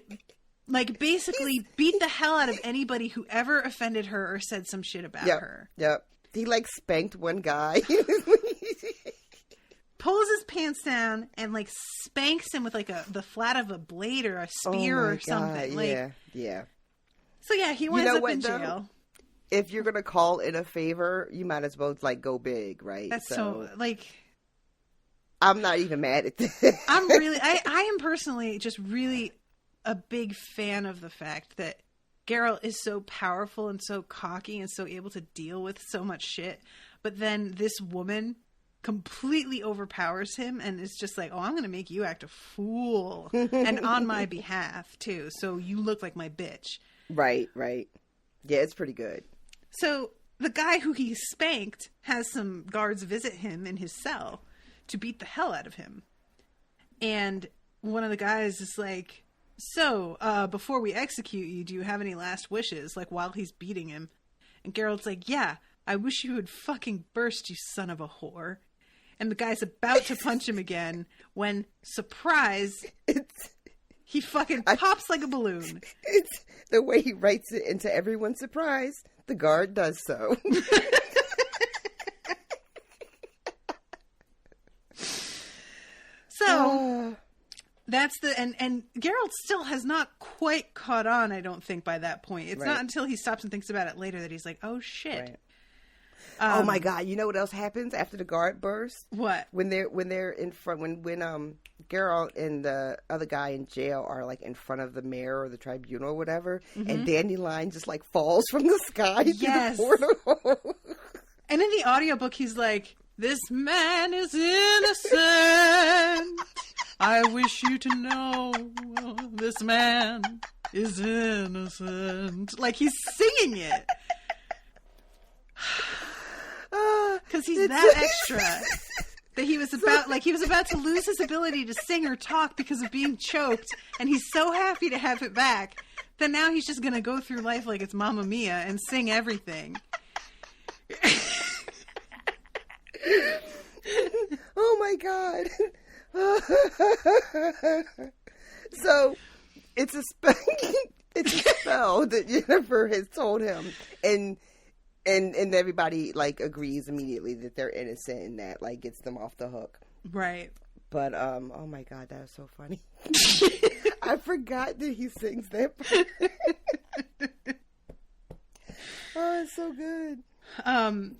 like, basically beat the hell out of anybody who ever offended her or said some shit about her. Yep. He, like, spanked one guy. pulls his pants down and like spanks him with like the flat of a blade or a spear or something. Yeah. So yeah, he winds up in jail. If you're gonna call in a favor, you might as well like go big, right? That's so like. I'm not even mad at this. I am personally just really a big fan of the fact that Geralt is so powerful and so cocky and so able to deal with so much shit. But then this woman completely overpowers him and is just like, oh, I'm going to make you act a fool. And on my behalf, too. So you look like my bitch. Right. Yeah, it's pretty good. So the guy who he spanked has some guards visit him in his cell to beat the hell out of him. And one of the guys is like, so, before we execute you, do you have any last wishes? Like, while he's beating him. And Geralt's like, yeah, I wish you would fucking burst, you son of a whore. And the guy's about to punch him again when, surprise, he fucking pops like a balloon. It's the way he writes it, and to everyone's surprise, the guard does so. So, that's the, and Geralt still has not quite caught on, I don't think, by that point. It's not until he stops and thinks about it later that he's like, oh shit. Right. Oh my god! You know what else happens after the guard bursts? What? When they're in front, when Geralt and the other guy in jail are like in front of the mayor or the tribunal or whatever, and Dandelion just like falls from the sky through the portal. And in the audiobook, he's like, "This man is innocent. I wish you to know this man is innocent." Like he's singing it. Because he's that extra that he was about to lose his ability to sing or talk because of being choked, and he's so happy to have it back that now he's just gonna go through life like it's Mamma Mia and sing everything. Oh my god! So it's a spell that Yennefer has told him, and everybody like agrees immediately that they're innocent, and that like gets them off the hook. Right. But oh my god, that was so funny. I forgot that he sings that part. Oh, it's so good.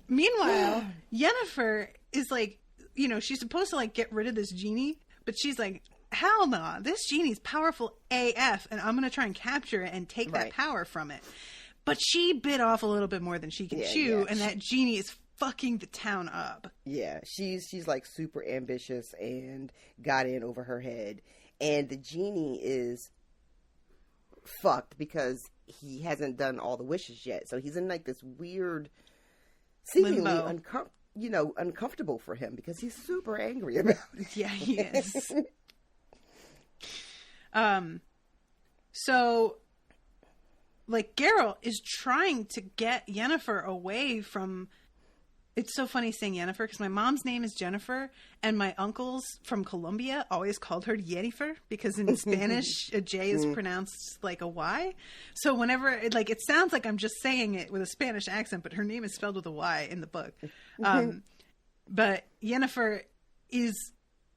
Meanwhile, Yennefer is like, you know, she's supposed to like get rid of this genie, but she's like, hell no, this genie's powerful AF, and I'm gonna try and capture it and take that power from it. But she bit off a little bit more than she can chew, and that genie is fucking the town up. Yeah, she's like super ambitious and got in over her head. And the genie is fucked because he hasn't done all the wishes yet. So he's in like this weird, seemingly uncomfortable for him because he's super angry about it. Yeah, he is. So... like, Geralt is trying to get Yennefer away from... It's so funny saying Yennefer, because my mom's name is Jennifer, and my uncles from Colombia always called her Yennefer, because in Spanish, a J is pronounced like a Y. So whenever... it sounds like I'm just saying it with a Spanish accent, but her name is spelled with a Y in the book. But Yennefer is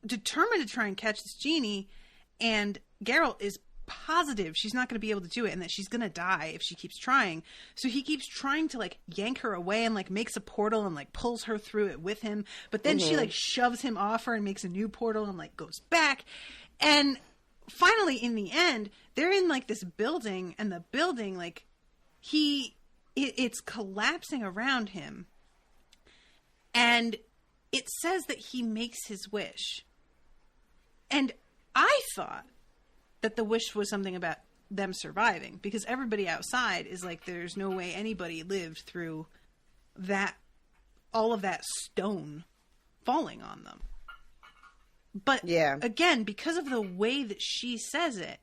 determined to try and catch this genie, and Geralt is positive she's not going to be able to do it and that she's going to die if she keeps trying. So he keeps trying to like yank her away and like makes a portal and like pulls her through it with him. But then she like shoves him off her and makes a new portal and like goes back. And finally in the end, they're in like this building, and the building like it's collapsing around him. And it says that he makes his wish. And I thought that the wish was something about them surviving, because everybody outside is like, there's no way anybody lived through that, all of that stone falling on them. But again, because of the way that she says it,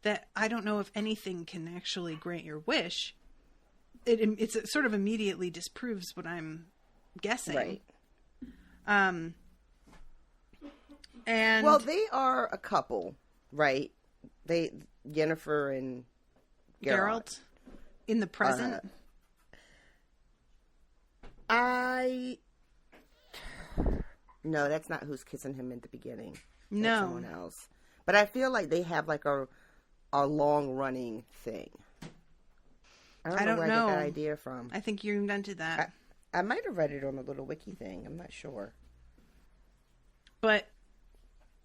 that I don't know if anything can actually grant your wish, it sort of immediately disproves what I'm guessing. Right. And well, they are a couple, right? Yennefer and Geralt in the present. No, that's not who's kissing him at the beginning. No. That's someone else. But I feel like they have like a long-running thing. I don't know where I get that idea from. I think you invented that. I might have read it on the little wiki thing. I'm not sure. But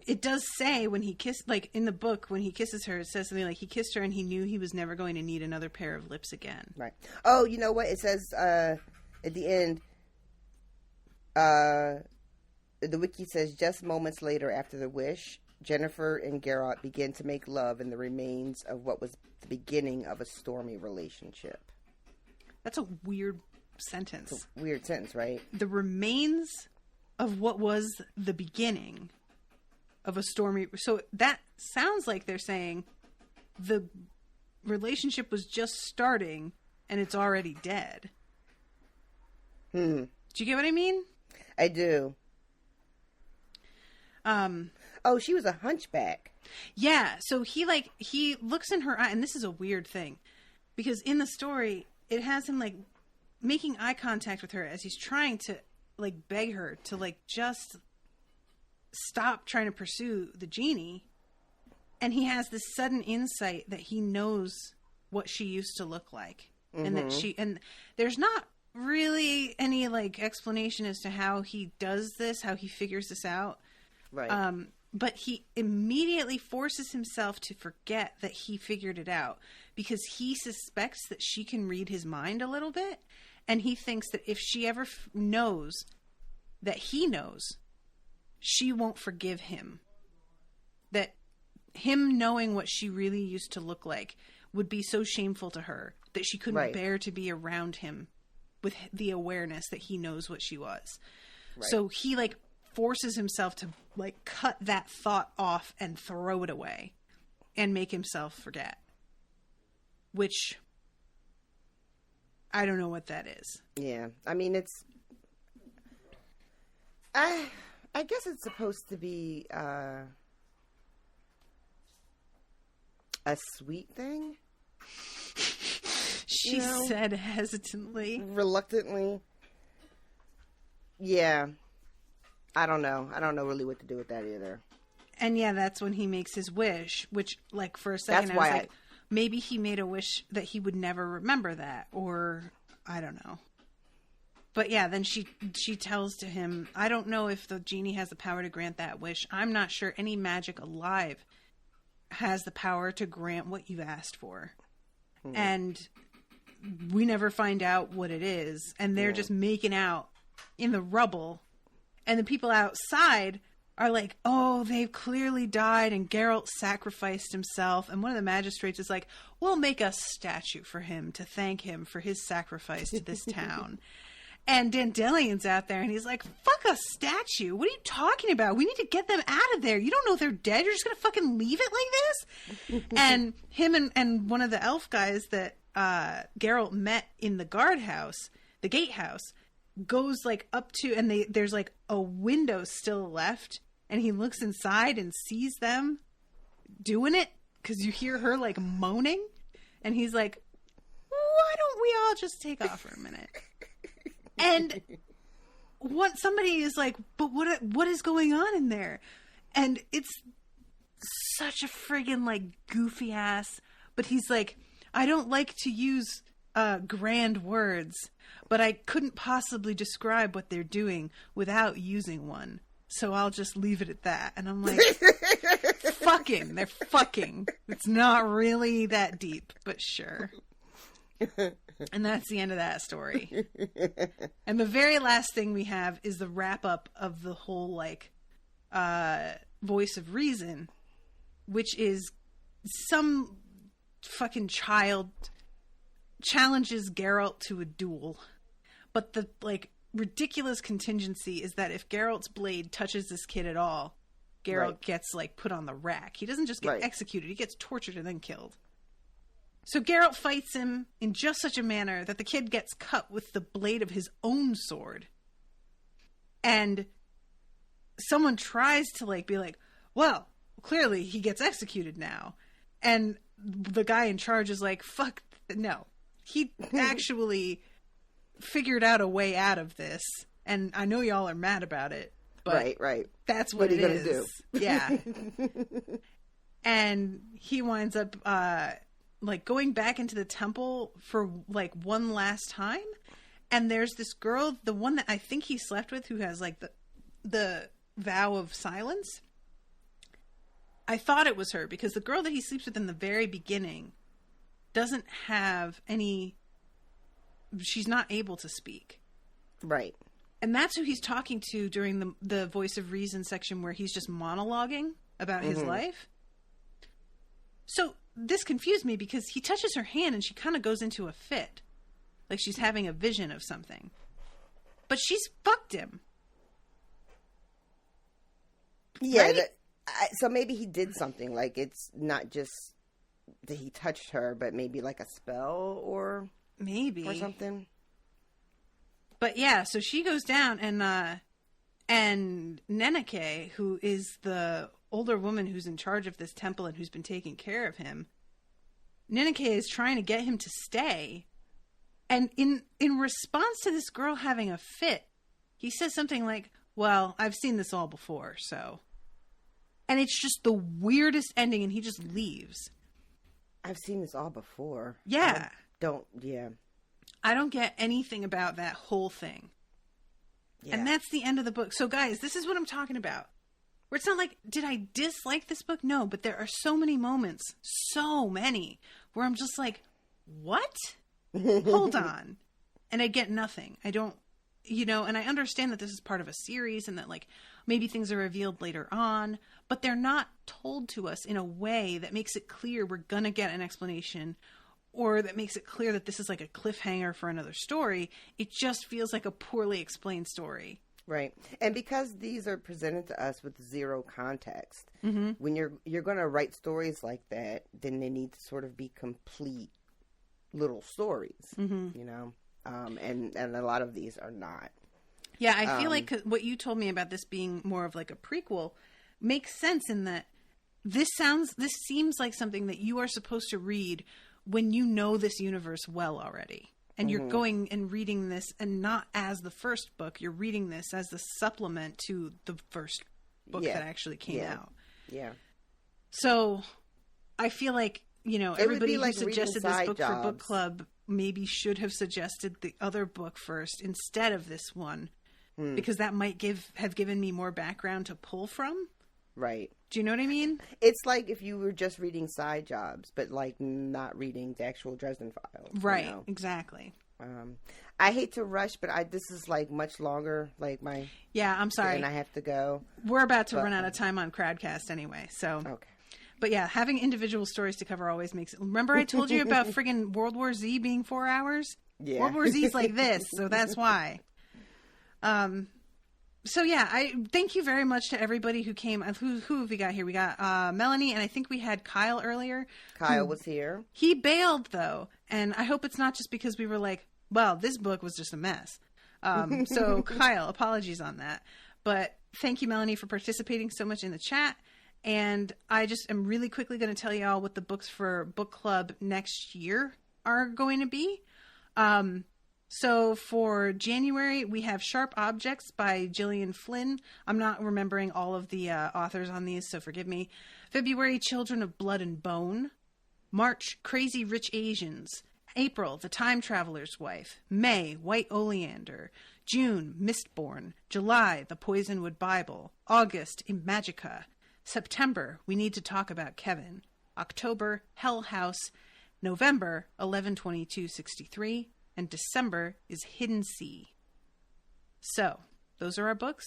it does say when he kissed, like in the book, when he kisses her, it says something like he kissed her and he knew he was never going to need another pair of lips again. Right. Oh, you know what? It says at the end, the wiki says, just moments later after the wish, Jennifer and Geralt begin to make love in the remains of what was the beginning of a stormy relationship. That's a weird sentence. It's a weird sentence, right? The remains of what was the beginning of a stormy... So that sounds like they're saying the relationship was just starting and it's already dead. Do you get what I mean? I do. Oh, she was a hunchback. Yeah, so he looks in her eye, and this is a weird thing, because in the story, it has him, like, making eye contact with her as he's trying to, like, beg her to, like, just stop trying to pursue the genie, and he has this sudden insight that he knows what she used to look like, and that and there's not really any, like, explanation as to how he does this, how he figures this out. Right. But he immediately forces himself to forget that he figured it out because he suspects that she can read his mind a little bit. And he thinks that if she ever knows that he knows, she won't forgive him. That him knowing what she really used to look like would be so shameful to her that she couldn't bear to be around him with the awareness that he knows what she was. Right. So he, like, forces himself to, like, cut that thought off and throw it away and make himself forget. Which, I don't know what that is. Yeah. I mean, it's... I guess it's supposed to be a sweet thing. She said hesitantly. Reluctantly. Yeah. I don't know. I don't know really what to do with that either. And yeah, that's when he makes his wish, which, like, for a second, I was like, maybe he made a wish that he would never remember that, or I don't know. But yeah, then she tells to him, I don't know if the genie has the power to grant that wish. I'm not sure any magic alive has the power to grant what you've asked for. And we never find out what it is. And they're just making out in the rubble. And the people outside are like, oh, they've clearly died and Geralt sacrificed himself. And one of the magistrates is like, we'll make a statue for him to thank him for his sacrifice to this town. And Dandelion's out there and he's like, fuck a statue. What are you talking about? We need to get them out of there. You don't know they're dead. You're just going to fucking leave it like this? And him and one of the elf guys that Geralt met in the guardhouse, the gatehouse, goes, like, up to, and there's, like, a window still left, and he looks inside and sees them doing it, because you hear her, like, moaning, and he's like, why don't we all just take off for a minute? And somebody is like, but what is going on in there? And it's such a friggin', like, goofy ass, but he's like, I don't like to use grand words, but I couldn't possibly describe what they're doing without using one. So I'll just leave it at that. And I'm like, fucking. They're fucking. It's not really that deep, but sure. And that's the end of that story. And the very last thing we have is the wrap up of the whole, like, voice of reason, which is some fucking child challenges Geralt to a duel. But the, like, ridiculous contingency is that if Geralt's blade touches this kid at all, Geralt gets, like, put on the rack. He doesn't just get executed. He gets tortured and then killed. So Geralt fights him in just such a manner that the kid gets cut with the blade of his own sword. And someone tries to, like, be like, well, clearly he gets executed now. And the guy in charge is like, fuck, no. He actually figured out a way out of this. And I know y'all are mad about it, But right. That's what it is. Do? Yeah. And he winds up like going back into the temple for like one last time. And there's this girl, the one that I think he slept with, who has like the vow of silence. I thought it was her because the girl that he sleeps with in the very beginning doesn't have any, she's not able to speak. Right. And that's who he's talking to during the Voice of Reason section where he's just monologuing about his life. So this confused me because he touches her hand and she kind of goes into a fit. Like she's having a vision of something. But she's fucked him. Yeah. Right? So maybe he did something. Like it's not just that he touched her, but maybe like a spell or... Maybe. Or something. But yeah, so she goes down and Neneke, who is the older woman who's in charge of this temple and who's been taking care of him, Neneke is trying to get him to stay. And in response to this girl having a fit, he says something like, well, I've seen this all before, so. And it's just the weirdest ending, and he just leaves. I've seen this all before. Yeah. I don't get anything about that whole thing. Yeah. And that's the end of the book. So guys, this is what I'm talking about. Where it's not like, did I dislike this book? No, but there are so many moments, where I'm just like, what? Hold on. And I get nothing. I don't, and I understand that this is part of a series and that like maybe things are revealed later on, but they're not told to us in a way that makes it clear we're going to get an explanation or that makes it clear that this is like a cliffhanger for another story. It just feels like a poorly explained story. Right. And because these are presented to us with zero context, when you're going to write stories like that, then they need to sort of be complete little stories, and a lot of these are not. Yeah, I feel like what you told me about this being more of like a prequel makes sense in that this seems like something that you are supposed to read when you know this universe well already. And you're going and reading this and not as the first book, you're reading this as the supplement to the first book that actually came out. Yeah. So I feel like, everybody who suggested this book for book club maybe should have suggested the other book first instead of this one. Because that might have given me more background to pull from. Right. Do you know what I mean? It's like if you were just reading Side Jobs, but like not reading the actual Dresden Files. Right. Exactly. I hate to rush, but this is like much longer. Like my I'm sorry, and I have to go. We're about to run out of time on Crowdcast anyway. So okay. But yeah, having individual stories to cover always makes it. Remember, I told you about friggin' World War Z being 4 hours. Yeah. World War Z's like this, so that's why. So yeah, I thank you very much to everybody who came. Who have we got here? We got Melanie, and I think we had Kyle earlier. Kyle was here. He bailed though, and I hope it's not just because we were like, well, this book was just a mess. So Kyle, apologies on that. But thank you, Melanie, for participating so much in the chat. And I just am really quickly going to tell you all what the books for book club next year are going to be. So for January, we have Sharp Objects by Gillian Flynn. I'm not remembering all of the authors on these, so forgive me. February, Children of Blood and Bone. March, Crazy Rich Asians. April, The Time Traveler's Wife. May, White Oleander. June, Mistborn. July, The Poisonwood Bible. August, Imagica. September, We Need to Talk About Kevin. October, Hell House. November, 11/22/63. And December is Hidden Sea. So, those are our books.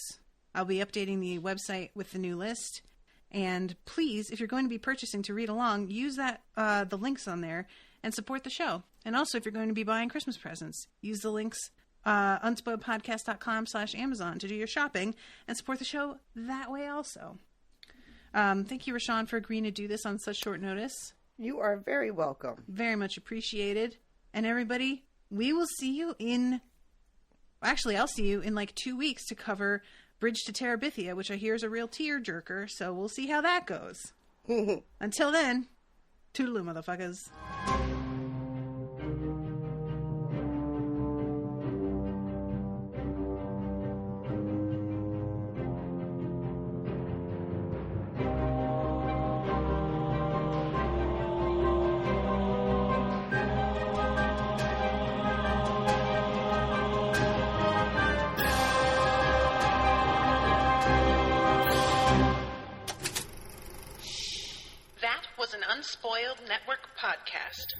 I'll be updating the website with the new list. And please, if you're going to be purchasing to read along, use that the links on there and support the show. And also, if you're going to be buying Christmas presents, use the links unspoiledpodcast.com/Amazon to do your shopping and support the show that way also. Thank you, RoShawn, for agreeing to do this on such short notice. You are very welcome. Very much appreciated. And everybody, we will see you I'll see you in like 2 weeks to cover Bridge to Terabithia, which I hear is a real tearjerker, so we'll see how that goes. Until then, toodaloo, motherfuckers. UnSpoiled Network podcast.